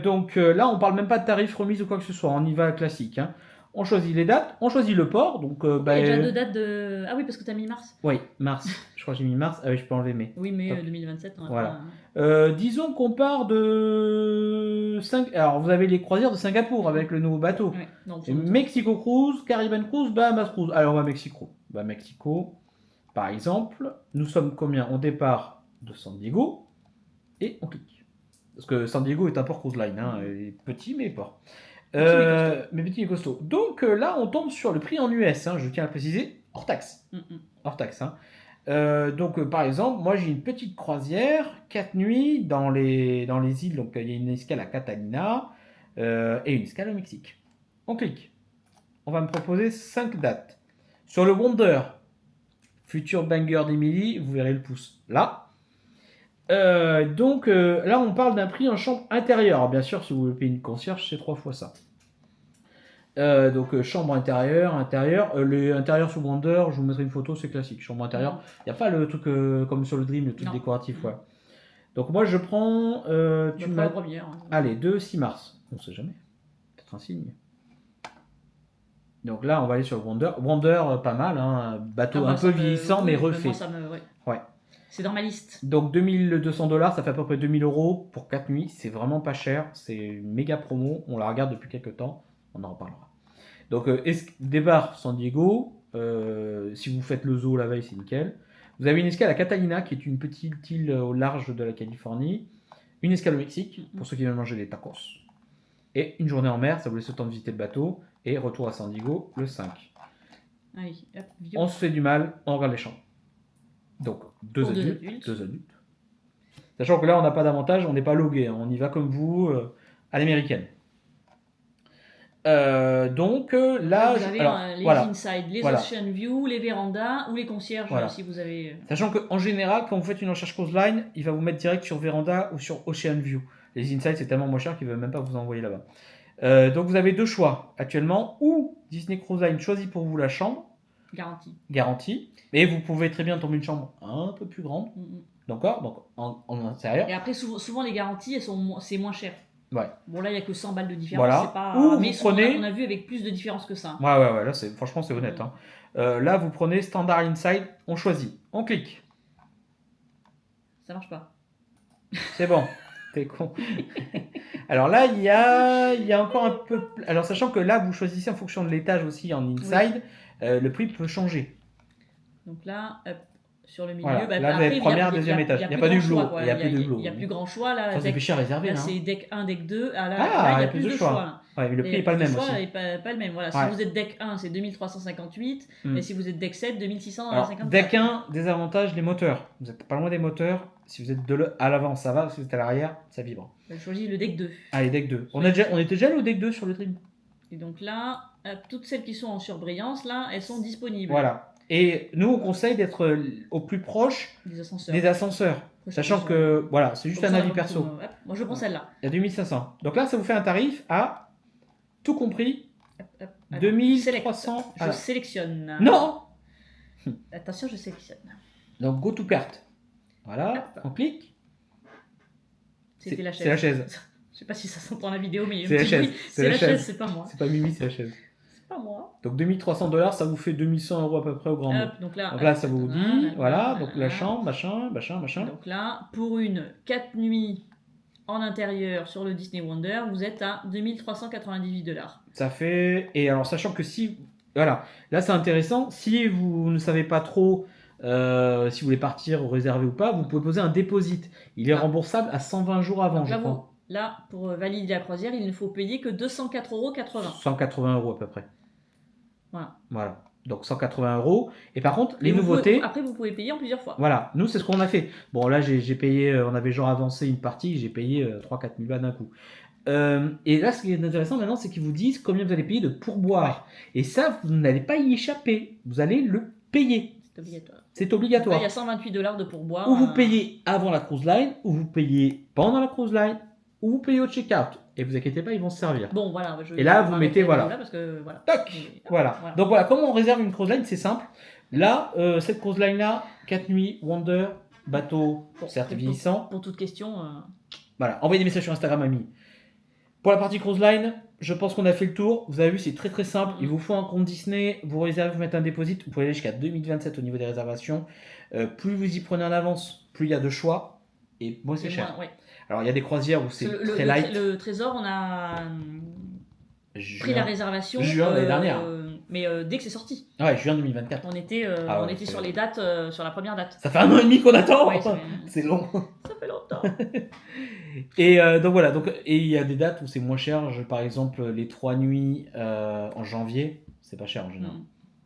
Donc là, on parle même pas de tarif remise ou quoi que ce soit. On y va classique. Hein. On choisit les dates. On choisit le port. Donc, Il y a déjà deux dates de. Ah oui, parce que tu as mis mars. Oui, mars. Je crois que j'ai mis mars. Ah oui, je peux enlever mai. Oui, mais Hop. 2027. On a Voilà. pas- Disons qu'on part de 5. Alors, vous avez les croisières de Singapour avec le nouveau bateau. Ouais, donc, Et Mexico Cruise, Caribbean Cruise, Bahamas Cruise. Alors, on va à Mexico. Bah, Mexico, par exemple, nous sommes combien? On départ de San Diego et on clique. Parce que San Diego est un port cruise line, hein, il est petit mais port. Mais petit mais costaud. Donc là, on tombe sur le prix en US, hein, je tiens à le préciser, hors taxe. Hors taxe. Hein. Donc, par exemple, moi j'ai une petite croisière, 4 nuits dans les îles. Donc, il y a une escale à Catalina et une escale au Mexique. On clique. On va me proposer 5 dates. Sur le Wonder, futur banger d'Emily, vous verrez le pouce là. Donc là, on parle d'un prix en chambre intérieure. Alors, bien sûr, si vous voulez payer une concierge, c'est 3 fois ça. Donc chambre intérieure. Les intérieurs sur Wonder, je vous mettrai une photo, c'est classique. Chambre intérieure, il n'y a pas le truc comme sur le Dream, le truc Non. décoratif. Ouais. Donc moi, je prends. Tu la m'as. première. Allez, 2-6 mars. On sait jamais. Peut-être un signe. Donc là, on va aller sur le Wonder. Wonder, pas mal. Hein. Bateau un peu vieillissant, mais refait. Moi, ça me... Ouais. C'est dans ma liste. Donc $2,200, ça fait à peu près 2 000 € pour 4 nuits. C'est vraiment pas cher. C'est une méga promo. On la regarde depuis quelques temps. On en reparlera. Donc, départ San Diego. Si vous faites le zoo la veille, c'est nickel. Vous avez une escale à Catalina, qui est une petite île au large de la Californie. Une escale au Mexique, pour ceux qui veulent manger des tacos. Et une journée en mer, ça vous laisse le temps de visiter le bateau. Et retour à San Diego le 5. Ah oui, hop, On se fait du mal, on regarde les chambres. Donc, deux Pour deux adultes. Sachant que là, on n'a pas d'avantage, on n'est pas logué. Hein. On y va comme vous, à l'américaine. Donc là, vous avez les inside, les ocean view, les vérandas ou les concierges si vous avez. Sachant qu'en général, quand vous faites une recherche cruise line, il va vous mettre direct sur véranda ou sur ocean view. Les inside, c'est tellement moins cher qu'il ne veut même pas vous envoyer là-bas. Donc vous avez deux choix actuellement, ou Disney Cruise Line choisit pour vous la chambre. Garantie. Mais vous pouvez très bien tomber une chambre un peu plus grande. D'accord. Donc en intérieur. Et après, souvent les garanties, c'est moins cher. Ouais. Bon, là, il n'y a que 100 balles de différence. Voilà. C'est pas... Ou mais vous prenez... on a vu avec plus de différence que ça. Ouais. Là, franchement, c'est honnête. Hein. Là, vous prenez Standard Inside, on choisit. On clique. Ça marche pas. C'est bon. T'es con. Alors là, il y a encore un peu... Alors, sachant que là, vous choisissez en fonction de l'étage aussi en Inside, le prix peut changer. Donc là... sur le milieu, voilà. Là, vous avez première, deuxième étage. Il n'y a pas du bleu. Il n'y a plus grand choix. Là, ça fait cher à réserver. Là, c'est deck 1, deck 2. Là, il y a plus de choix. Ouais, mais le prix n'est pas le même aussi. Pas le même. Voilà. Si vous êtes deck 1, c'est 2358. Et si vous êtes deck 7, 2654. Deck 1, désavantage, les moteurs. Vous n'êtes pas loin des moteurs. Si vous êtes à l'avant, ça va. Si vous êtes à l'arrière, ça vibre. Je choisis le deck 2. Allez, deck 2. On était déjà allé au deck 2 sur le Dream. Et donc là, toutes celles qui sont en surbrillance, là, elles sont disponibles. Voilà. Et nous, on conseille d'être au plus proche des ascenseurs. Sachant que, voilà, c'est juste un avis perso. Moi, je prends celle-là. Il y a 2500. Donc là, ça vous fait un tarif à, tout compris, 2300. Je sélectionne. Non. Attention, je sélectionne. Donc, go to cart. Voilà, on clique. C'était la chaise. C'est la chaise. Je sais pas si ça s'entend la vidéo, mais c'est la chaise. c'est la chaise, c'est pas moi. C'est pas Mimi, c'est la chaise. pas moi. Donc 2300 $, ça vous fait 2100 € à peu près au grand mot. Hop, donc Donc là, ça vous dit, voilà, donc la chambre, machin. Donc là, pour une 4 nuits en intérieur sur le Disney Wonder, vous êtes à 2398 $. Ça fait. Et alors, sachant que si. Voilà, là c'est intéressant. Si vous ne savez pas trop si vous voulez partir ou réserver ou pas, vous pouvez poser un déposit. Il est remboursable à 120 jours avant, je crois. Là, pour valider la croisière, il ne faut payer que 204,80 €. 180 € à peu près. Voilà. Donc 180 €. Et par contre, les vous nouveautés. Après, vous pouvez payer en plusieurs fois. Voilà, nous c'est ce qu'on a fait. Bon, là j'ai payé, on avait genre avancé une partie, j'ai payé 3-4 000 balles d'un coup. Et là, ce qui est intéressant maintenant, c'est qu'ils vous disent combien vous allez payer de pourboire. Et ça, vous n'allez pas y échapper. Vous allez le payer. C'est obligatoire. C'est obligatoire. Là, il y a 128 $ de pourboire. Ou vous payez avant la cruise line, ou vous payez pendant la cruise line, ou vous payez au check-out. Et vous inquiétez pas, ils vont se servir. Bon, voilà. Et là, vous mettez, voilà. Là parce que, voilà. Toc, voilà. Donc voilà, comment on réserve une cruise line, c'est simple. Là, cette cruise line-là, 4 nuits, Wonder, bateau, certes vieillissant. Pour toute question. Voilà, envoyez des messages sur Instagram, amis. Pour la partie cruise line, je pense qu'on a fait le tour. Vous avez vu, c'est très très simple. Il vous faut un compte Disney, vous réservez, vous mettez un dépôt. Vous pouvez aller jusqu'à 2027 au niveau des réservations. Plus vous y prenez en avance, plus il y a de choix. Et moins c'est cher. Ouais. Alors il y a des croisières où c'est très light. Le Trésor, on a pris la réservation. Juin l'année dernière. Mais dès que c'est sorti. Ouais, juin 2024. On était sur les dates, sur la première date. Ça fait 1 an et demi qu'on attend. Ouais, c'est long. Ça fait longtemps. Et donc voilà, et il y a des dates où c'est moins cher. Par exemple, les 3 nuits en janvier, c'est pas cher en général.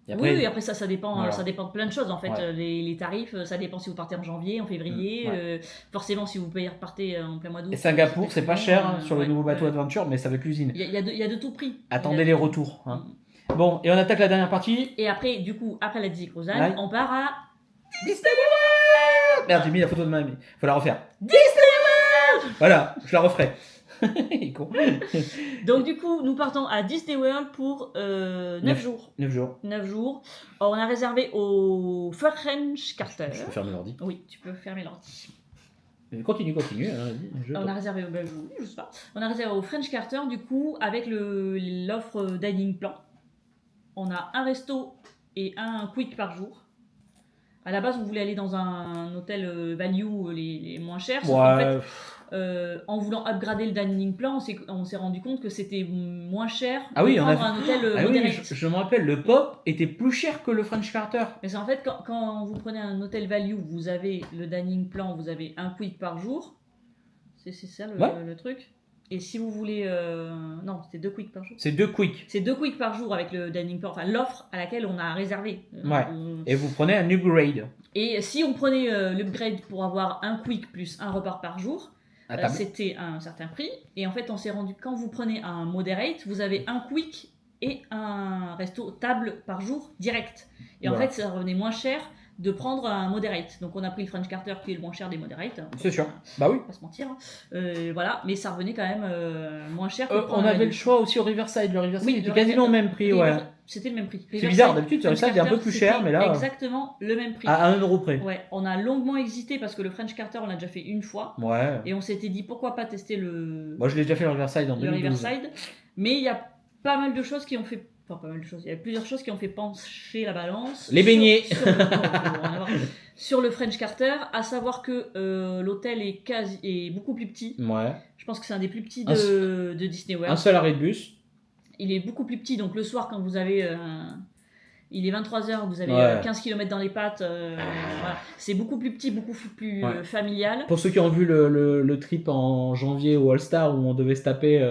Et après, oui, après ça dépend, voilà. Ça dépend de plein de choses en fait. Ouais. Les tarifs, ça dépend si vous partez en janvier, en février. Ouais. Forcément, si vous partez en plein mois d'août. Et Singapour, c'est pas cher sur le nouveau bateau Adventure, mais ça veut cuisine. Il y a de tout prix. Attendez les retours. Hein. Bon, et on attaque la dernière partie. Et après, du coup, après la Disney Cruise Line, on part à Disney World. Merde, j'ai mis la photo de ma amie. Faut la refaire. Disney World. Voilà, je la referai. Il est con. Donc du coup, nous partons à Disney World pour 9 jours. 9 jours. 9 jours. Alors, on a réservé au French Carter. Je peux fermer l'ordi. Oui, tu peux fermer l'ordi. Continue. On a réservé je sais pas. On a réservé au French Carter du coup avec l'offre dining plan. On a un resto et un quick par jour. À la base, on voulait aller dans un hôtel value les moins chers. Sauf qu'en fait, en voulant upgrader le dining plan, on s'est rendu compte que c'était moins cher de prendre un hôtel modéré. Oui, je me rappelle, le pop était plus cher que le French Carter. Mais c'est en fait, quand vous prenez un hôtel value, vous avez le dining plan, vous avez un quick par jour. C'est ça le truc. Et si vous voulez... Non, c'est 2 quicks par jour. C'est 2 quicks. C'est 2 quicks par jour avec le dining plan, enfin l'offre à laquelle on a réservé. Ouais. Et vous prenez un upgrade. Et si on prenait l'upgrade pour avoir un quick plus un repas par jour, c'était un certain prix. Et en fait, on s'est rendu... Quand vous prenez un moderate, vous avez un quick et un resto table par jour direct. Et en fait, ça revenait moins cher de prendre un moderate. Donc on a pris le French Carter qui est le moins cher des moderates. C'est sûr. Bah oui. Pas se mentir. Voilà, mais ça revenait quand même moins cher que on avait le choix aussi au Riverside. Le Riverside était quasiment au même prix. C'était le même prix. C'est bizarre, d'habitude le Riverside est un peu plus cher, mais là... Exactement le même prix. À 1 € près. Ouais, on a longuement hésité parce que le French Carter, on l'a déjà fait une fois. Ouais. Et on s'était dit pourquoi pas tester le... Moi je l'ai déjà fait le Riverside en 2012. Riverside. Mais il y a pas mal de choses qui ont fait... Enfin, pas mal de choses. Il y a plusieurs choses qui ont fait pencher la balance. Les beignets. Sur le French Carter, à savoir que l'hôtel est beaucoup plus petit. Ouais. Je pense que c'est un des plus petits de Disney World. Un seul arrêt de bus. Il est beaucoup plus petit, donc le soir quand vous avez... il est 23h, vous avez 15 km dans les pattes. Voilà. C'est beaucoup plus petit, beaucoup plus familial. Pour ceux qui ont vu le trip en janvier au All-Star où on devait se taper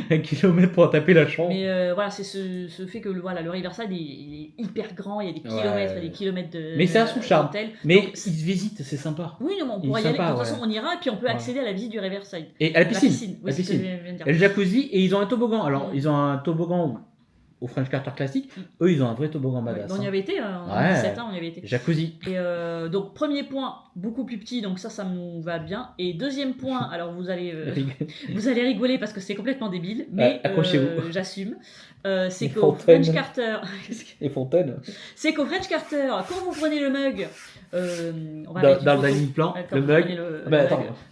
1 kilomètre pour taper la chambre. Mais voilà, c'est ce fait que le Riverside il est hyper grand, il y a des kilomètres et des kilomètres de. Mais c'est à son charme. Mais donc, il se visite, c'est sympa. Oui, non, on pourra y aller. De toute façon, on ira et puis on peut accéder à la visite du Riverside. Et à la piscine. Oui, c'est ce que je viens de dire. Et le jacuzzi, et ils ont un toboggan. Alors, ils ont un toboggan au French Carter classique. Eux, ils ont un vrai toboggan badass. On y avait été, en 2017, on y avait été. Jacuzzi. Et donc, premier point, beaucoup plus petit, donc ça nous va bien. Et deuxième point, alors vous allez rigoler parce que c'est complètement débile, mais accrochez-vous. J'assume. C'est qu'au French Carter. Et Fontaine. C'est qu'au French Carter, quand vous prenez le mug. On va dans le dining plan, le mug.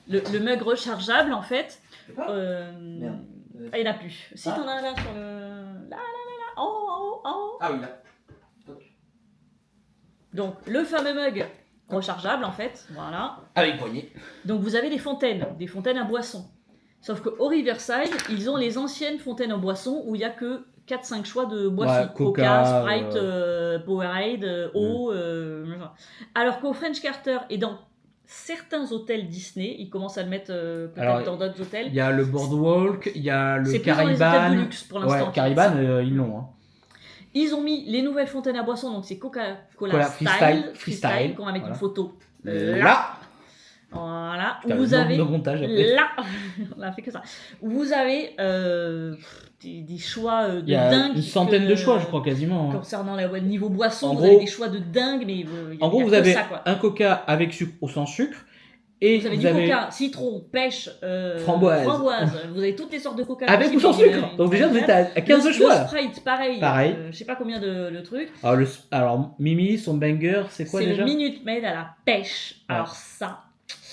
Le mug rechargeable, en fait. Merde. Il n'y en a plus. Si t'en as là sur le. Là. en haut, en haut. Ah oui, là. Donc, le fameux mug rechargeable, en fait. Voilà. Avec poignée. Donc, vous avez des fontaines à boissons. Sauf qu'au Riverside, ils ont les anciennes fontaines à boissons où il n'y a que 4-5 choix de boissons. Ouais, Coca, Sprite, Powerade, eau. Machin. Alors qu'au French Carter et dans certains hôtels Disney, ils commencent à le mettre peut-être dans d'autres hôtels. Il y a le Boardwalk, il y a le C'est plus dans les hôtels Caribbean. de luxe pour l'instant. Ouais, Caribbean, ils l'ont. Hein. Ils ont mis les nouvelles fontaines à boissons, donc c'est Coca-Cola Freestyle, qu'on va mettre une photo là. Voilà. Putain, vous avez de montage après. là, on a fait que ça. Vous avez des choix de Il y a dingue. une centaine de choix, je crois, quasiment. Concernant le niveau boisson, En vous gros, avez des choix de dingue, mais en gros, vous avez un Coca avec sucre ou sans sucre. Et vous avez du Coca, citron, pêche, framboise. Vous avez toutes les sortes de Coca. Avec ou sans sucre. Donc déjà, vous êtes à 15 choix. Le Sprite, pareil. Je sais pas combien de trucs. Alors, Mimi, son banger, c'est quoi déjà? C'est le Minute Maid à la pêche. Ouais. Alors ça...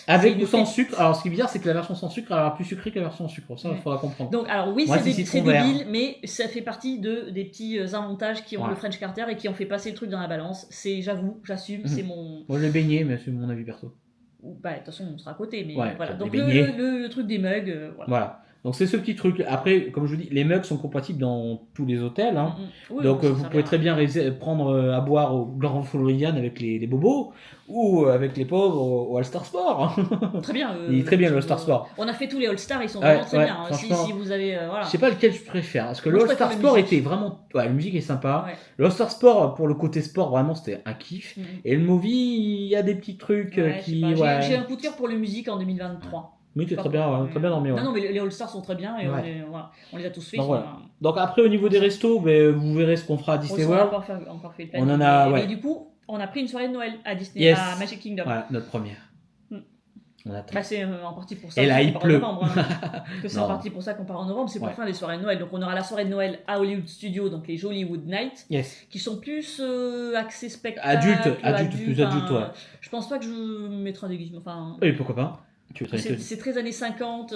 Avec ou sans sucre. Alors, ce qui est bizarre, c'est que la version sans sucre a plus sucré que la version sans sucre. Ça, il faudra comprendre. Donc, alors oui, c'est débile, mais ça fait partie des petits avantages qui ont le French Carter et qui ont fait passer le truc dans la balance. J'avoue, j'assume, c'est mon... Moi, je l'ai baigné, mais c'est mon avis perso. Bah, de toute façon, on sera à côté, mais voilà. Donc, le truc des mugs, voilà. Donc, c'est ce petit truc. Après, comme je vous dis, les mugs sont compatibles dans tous les hôtels. Hein. Oui, donc, vous pouvez très bien prendre à boire au Grand Floridian avec les bobos ou avec les pauvres au All-Star Sport. Très bien. Il est très bien le All-Star Sport. On a fait tous les All-Stars, ils sont vraiment très bien. Si vous avez. Voilà. Je sais pas lequel je préfère. Parce que le All-Star Sport était vraiment. Ouais, la musique est sympa. Ouais. Le All-Star Sport, pour le côté sport, vraiment, c'était un kiff. Et le movie, il y a des petits trucs qui. J'ai un coup de cœur pour la musique en 2023. Oui, c'est très bien, très bien dormi. Non, mais les All-Stars sont très bien et on les a tous fait. Donc après, au niveau des restos, vous verrez ce qu'on fera à Disney World. On n'a encore fait le planning. On en a, et du coup, on a pris une soirée de Noël à Disney, à Magic Kingdom. Voilà, notre première. C'est en partie pour ça et là, il pleut. C'est en partie pour ça qu'on part en novembre, c'est pour faire des soirées de Noël. Donc on aura la soirée de Noël à Hollywood Studios, donc les Jollywood Nights, qui sont plus axés spectacle. Adultes, plus adultes, ouais. Je pense pas que je mettrai un déguisement. Et pourquoi pas? C'est très années 50,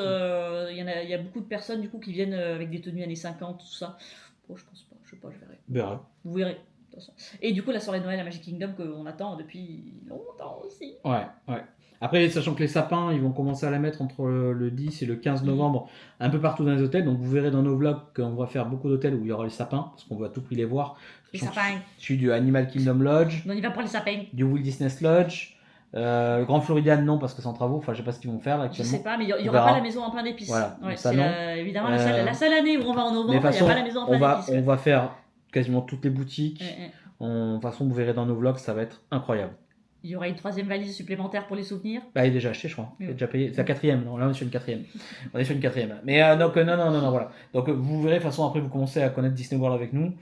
il y a beaucoup de personnes du coup qui viennent avec des tenues années 50, tout ça. Bon, je pense pas, je sais pas, je verrai. Vous verrez. De toute façon. Et du coup, la soirée de Noël à Magic Kingdom qu'on attend depuis longtemps aussi. Ouais. Après, sachant que les sapins, ils vont commencer à la mettre entre le 10 et le 15 novembre, un peu partout dans les hôtels. Donc vous verrez dans nos vlogs qu'on va faire beaucoup d'hôtels où il y aura les sapins, parce qu'on va à tout prix les voir. Les sapins. Je suis du Animal Kingdom Lodge. On y va pour les sapins. Du Walt Disney Lodge. Le Grand Floridian, non, parce que c'est en travaux. Enfin, je sais pas ce qu'ils vont faire actuellement. Je sais pas, mais il y aura pas la maison en pain d'épices. Voilà. C'est évidemment la seule année où on va en novembre, il n'y a pas la maison en pain d'épices. On va faire quasiment toutes les boutiques. De toute façon, vous verrez dans nos vlogs, ça va être incroyable. Il y aura une troisième valise supplémentaire pour les souvenirs. Bah, il est déjà acheté, je crois. Il est déjà payé. C'est la quatrième. Non, là, on est sur une quatrième. Mais donc, non, voilà. Donc, vous verrez, de toute façon, après, vous commencez à connaître Disney World avec nous.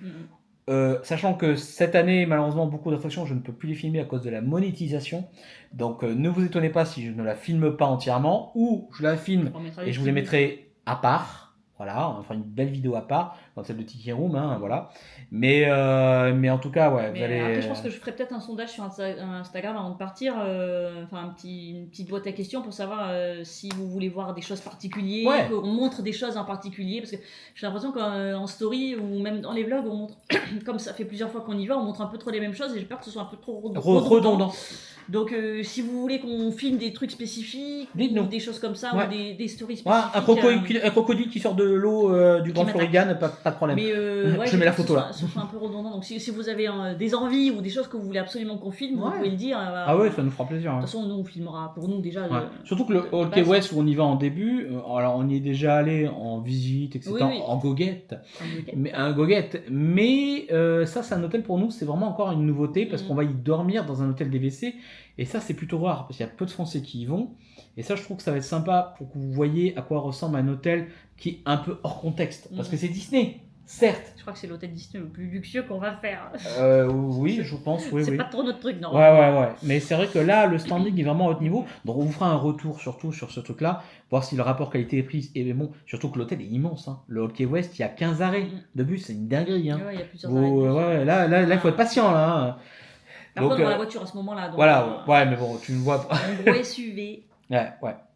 Sachant que cette année, malheureusement, beaucoup d'attractions, je ne peux plus les filmer à cause de la monétisation. Donc, ne vous étonnez pas si je ne la filme pas entièrement, ou je la filme et je vous les mettrai à part. Voilà, on va faire une belle vidéo à part, comme celle de Tiki Room, voilà. Mais en tout cas, ouais, vous allez... Après, je pense que je ferai peut-être un sondage sur Instagram avant de partir, une petite boîte à questions pour savoir si vous voulez voir des choses particulières, qu'on montre des choses en particulier, parce que j'ai l'impression qu'en story ou même dans les vlogs, on montre, comme ça fait plusieurs fois qu'on y va, on montre un peu trop les mêmes choses et j'ai peur que ce soit un peu trop redondant. Donc, si vous voulez qu'on filme des trucs spécifiques, ou des choses comme ça, ou des stories spécifiques... un crocodile qui sort de l'eau du Grand Floridian, pas de problème. Mais je mets la photo là. Ce sera un peu redondant. Donc, si vous avez des envies ou des choses que vous voulez absolument qu'on filme, vous pouvez le dire. Ça nous fera plaisir. De toute façon, nous, on filmera pour nous déjà. Surtout que le Hockey West où on y va en début, alors on y est déjà allé en visite, etc. En goguette. Mais ça, c'est un hôtel pour nous, c'est vraiment encore une nouveauté parce qu'on va y dormir dans un hôtel DVC. Et ça, c'est plutôt rare parce qu'il y a peu de Français qui y vont. Et ça, je trouve que ça va être sympa pour que vous voyez à quoi ressemble un hôtel qui est un peu hors contexte. Parce que c'est Disney, certes. Je crois que c'est l'hôtel Disney le plus luxueux qu'on va faire. Oui, je pense, oui. C'est pas trop notre truc, non. Ouais. Mais c'est vrai que là, le standing est vraiment à haut niveau. Donc, on vous fera un retour surtout sur ce truc-là, voir si le rapport qualité-prix est bon. Surtout que l'hôtel est immense. Le Hockey West, il y a 15 arrêts de bus, c'est une dinguerie. Il y a plusieurs arrêts. Là, il faut être patient, là. Par contre, dans la voiture à ce moment-là. Voilà, mais bon, tu ne vois pas. Un gros SUV. Ouais,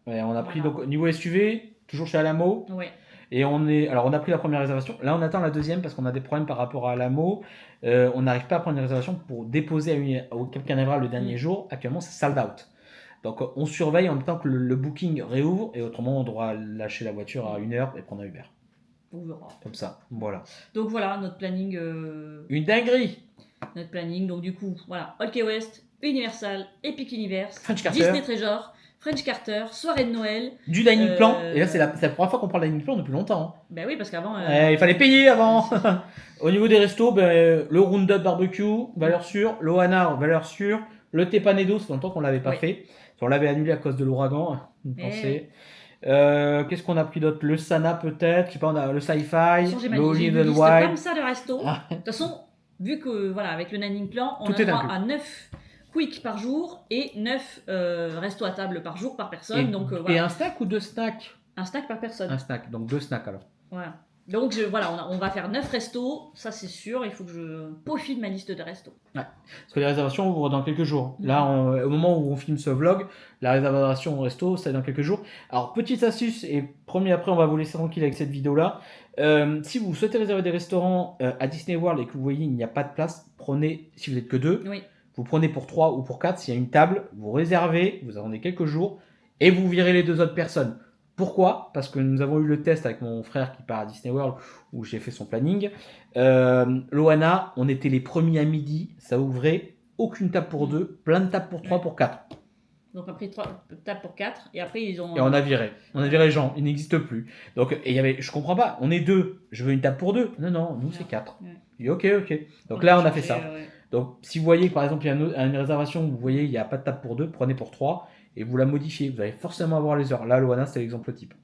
on a pris, donc, niveau SUV, toujours chez Alamo. Ouais. Et alors on a pris la première réservation. Là, on attend la deuxième parce qu'on a des problèmes par rapport à l'AMO. On n'arrive pas à prendre une réservation pour déposer au Cap Canaveral le dernier jour. Actuellement, c'est sold out. Donc, on surveille en même temps que le booking réouvre et autrement, on devra lâcher la voiture à 1h et prendre un Uber. On verra. Comme ça, voilà. Donc voilà, notre planning. Une dinguerie. Notre planning. Donc du coup, voilà, Old Key West, Universal, Epic Universe, French Carter. Disney Treasure, French Carter, soirée de Noël. Du dining plan. Et là, c'est la première fois qu'on parle dining plan depuis longtemps. Hein. Ben oui, parce qu'avant. Il fallait payer avant. Au niveau des restos, le Roundup Barbecue, valeur sûre. L'Ohana, valeur sûre. Le Tepanedo, ça fait longtemps qu'on l'avait pas fait. On l'avait annulé à cause de l'ouragan. Vous pensez. Qu'est-ce qu'on a pris d'autre? Le Sana peut-être. Je sais pas, on a le Sci-Fi. Le Olive and White. Comme ça, le resto. De toute façon, vu que voilà, avec le dining plan, on Tout a droit à 9 quick par jour et 9 restos à table par jour par personne. Donc, voilà. Et un snack ou 2 snacks? Un snack par personne. Un snack, donc 2 snacks alors. Voilà. Donc on va faire 9 restos, ça c'est sûr, il faut que je peaufine ma liste de restos. Ouais. Parce que les réservations ouvrent dans quelques jours. Là, au moment où on filme ce vlog, la réservation au resto, c'est dans quelques jours. Alors, petite astuce, et promis après, on va vous laisser tranquille avec cette vidéo-là. Si vous souhaitez réserver des restaurants à Disney World et que vous voyez il n'y a pas de place, prenez, si vous n'êtes que 2, vous prenez pour 3 ou pour 4, s'il y a une table, vous réservez, vous attendez quelques jours, et vous virez les 2 autres personnes. Pourquoi? Parce que nous avons eu le test avec mon frère qui part à Disney World où j'ai fait son planning. L'Ohana, on était les premiers à midi, ça ouvrait, aucune table pour 2, plein de tables pour 3, pour 4. Donc on a pris 3 tables pour 4 et après ils ont... Et on a viré les gens, ils n'existent plus. Donc et il y avait, je comprends pas, on est 2, je veux une table pour 2. Non, nous c'est 4. Et ok. Donc là on a fait ça. Donc si vous voyez que par exemple il y a une réservation où vous voyez il n'y a pas de table pour 2, prenez pour 3. Et vous la modifiez, vous allez forcément avoir les heures. Là, l'Ohana, c'était l'exemple type.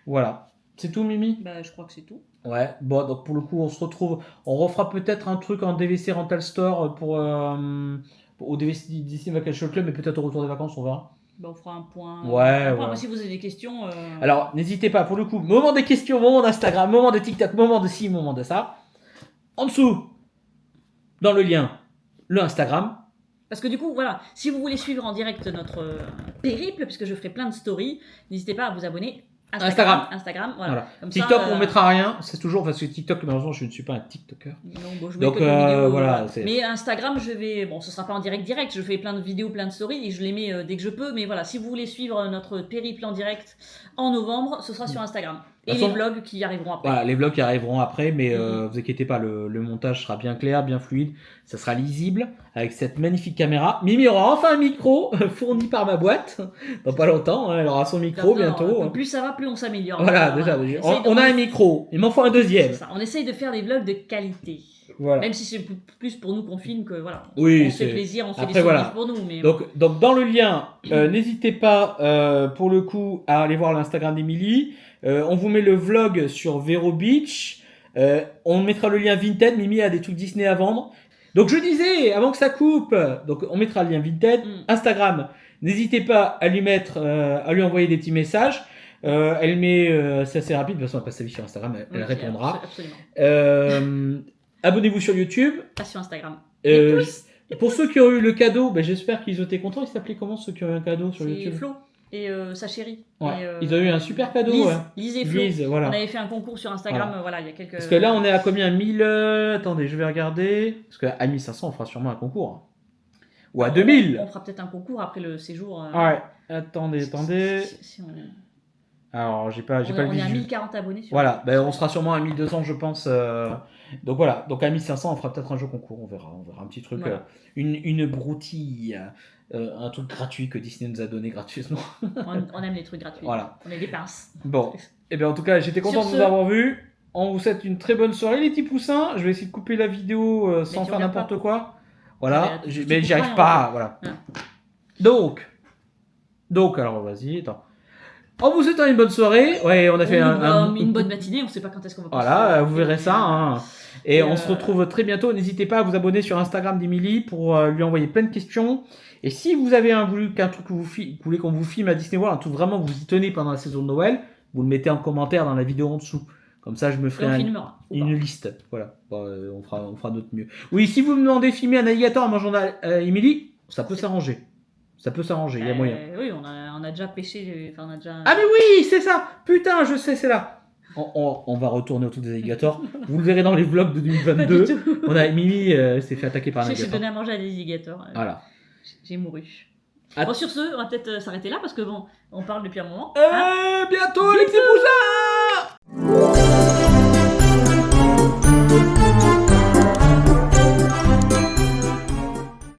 Voilà. C'est tout, Mimi? Bah, je crois que c'est tout. Ouais, bon, donc pour le coup, on se retrouve. On refera peut-être un truc en DVC Rental Store pour au DVC Disney Vacation Club, mais peut-être au retour des vacances, on verra. Bah, on fera un point. Ouais. Si vous avez des questions. Alors, n'hésitez pas, pour le coup, moment des questions, moment d'Instagram, moment de TikTok, moment de ci, moment de ça. En dessous, dans le lien, le Instagram. Parce que du coup, voilà, si vous voulez suivre en direct notre périple, puisque je ferai plein de stories, n'hésitez pas à vous abonner. Instagram, voilà. Comme TikTok, ça, on mettra rien. C'est toujours parce que TikTok, malheureusement, je ne suis pas un TikToker. Non, bon, je donc voilà. Mais Instagram, ce sera pas en direct. Je fais plein de vidéos, plein de stories et je les mets dès que je peux. Mais voilà, si vous voulez suivre notre périple en direct en novembre, ce sera sur Instagram. Et les vlogs qui arriveront après. Voilà, les vlogs qui arriveront après, mais vous inquiétez pas, le montage sera bien clair, bien fluide, ça sera lisible avec cette magnifique caméra. Mimi aura enfin un micro fourni par ma boîte, dans pas longtemps, elle aura son micro bientôt. Plus ça va, plus on s'améliore. Voilà, déjà, on a un micro, il m'en faut un deuxième. Ça, on essaye de faire des vlogs de qualité. Voilà. Même si c'est plus pour nous qu'on filme que voilà. Oui, on se fait plaisir, on fait des souvenirs pour nous. Mais... Donc dans le lien, n'hésitez pas pour le coup à aller voir l'Instagram d'Emilie. On vous met le vlog sur Vero Beach. On mettra le lien Vinted. Mimi a des trucs Disney à vendre. Donc je disais, avant que ça coupe, donc on mettra le lien Vinted. Instagram, n'hésitez pas à lui mettre, à lui envoyer des petits messages. Elle met, c'est assez rapide, de toute façon elle passe sa vie sur Instagram, elle répondra. Abonnez-vous sur YouTube. Pas sur Instagram. Pour ceux qui ont eu le cadeau, j'espère qu'ils ont été contents. Ils s'appelaient comment ceux qui ont eu un cadeau sur YouTube? C'est Flo et sa chérie. Ouais. Et, ils ont eu un super cadeau. Lise et Flo. Voilà. On avait fait un concours sur Instagram, il y a quelques... Parce que là, on est à combien? 1000... Attendez, je vais regarder. Parce qu'à 1500, on fera sûrement un concours. Ou à 2000. On fera peut-être un concours après le séjour. Ouais. Attendez. Alors, j'ai pas le On est à 1040 abonnés. Voilà, on sera sûrement à 1200, je pense. Donc voilà, donc à 1500, on fera peut-être un jeu concours, on verra un petit truc, une broutille, un truc gratuit que Disney nous a donné gratuitement. On aime les trucs gratuits. Voilà. On est des pinces. Bon, et bien en tout cas, j'étais content de vous avoir vu. On vous souhaite une très bonne soirée, les petits poussins. Je vais essayer de couper la vidéo sans faire n'importe quoi. Voilà, mais j'y arrive pas. Voilà. Donc, alors vas-y, attends. En vous souhaitant une bonne soirée, on a fait une bonne matinée, on sait pas quand est-ce qu'on va passer. Voilà, vous verrez ça. Et on se retrouve très bientôt. N'hésitez pas à vous abonner sur Instagram d'Emilie pour lui envoyer plein de questions. Et si vous avez un truc que vous voulez qu'on vous filme à Disney World, un truc vraiment vous y tenez pendant la saison de Noël, vous le mettez en commentaire dans la vidéo en dessous. Comme ça, je me ferai une liste. Voilà, on fera notre mieux. Oui, si vous me demandez de filmer un alligator en mangeant Emilie, ça peut s'arranger. Ça peut s'arranger, il y a moyen. Oui, on a déjà pêché. On a déjà... Ah mais oui, c'est ça. Putain, je sais, c'est là. On va retourner autour des alligators. Vous le verrez dans les vlogs de Pas du 2022. tout. Mimi s'est fait attaquer par un J'ai alligator. donné à manger à des alligators. Voilà. J'ai mouru. Ah. Bon, sur ce, on va peut-être s'arrêter là parce que bon, on parle depuis un moment. Bientôt les petits poussins.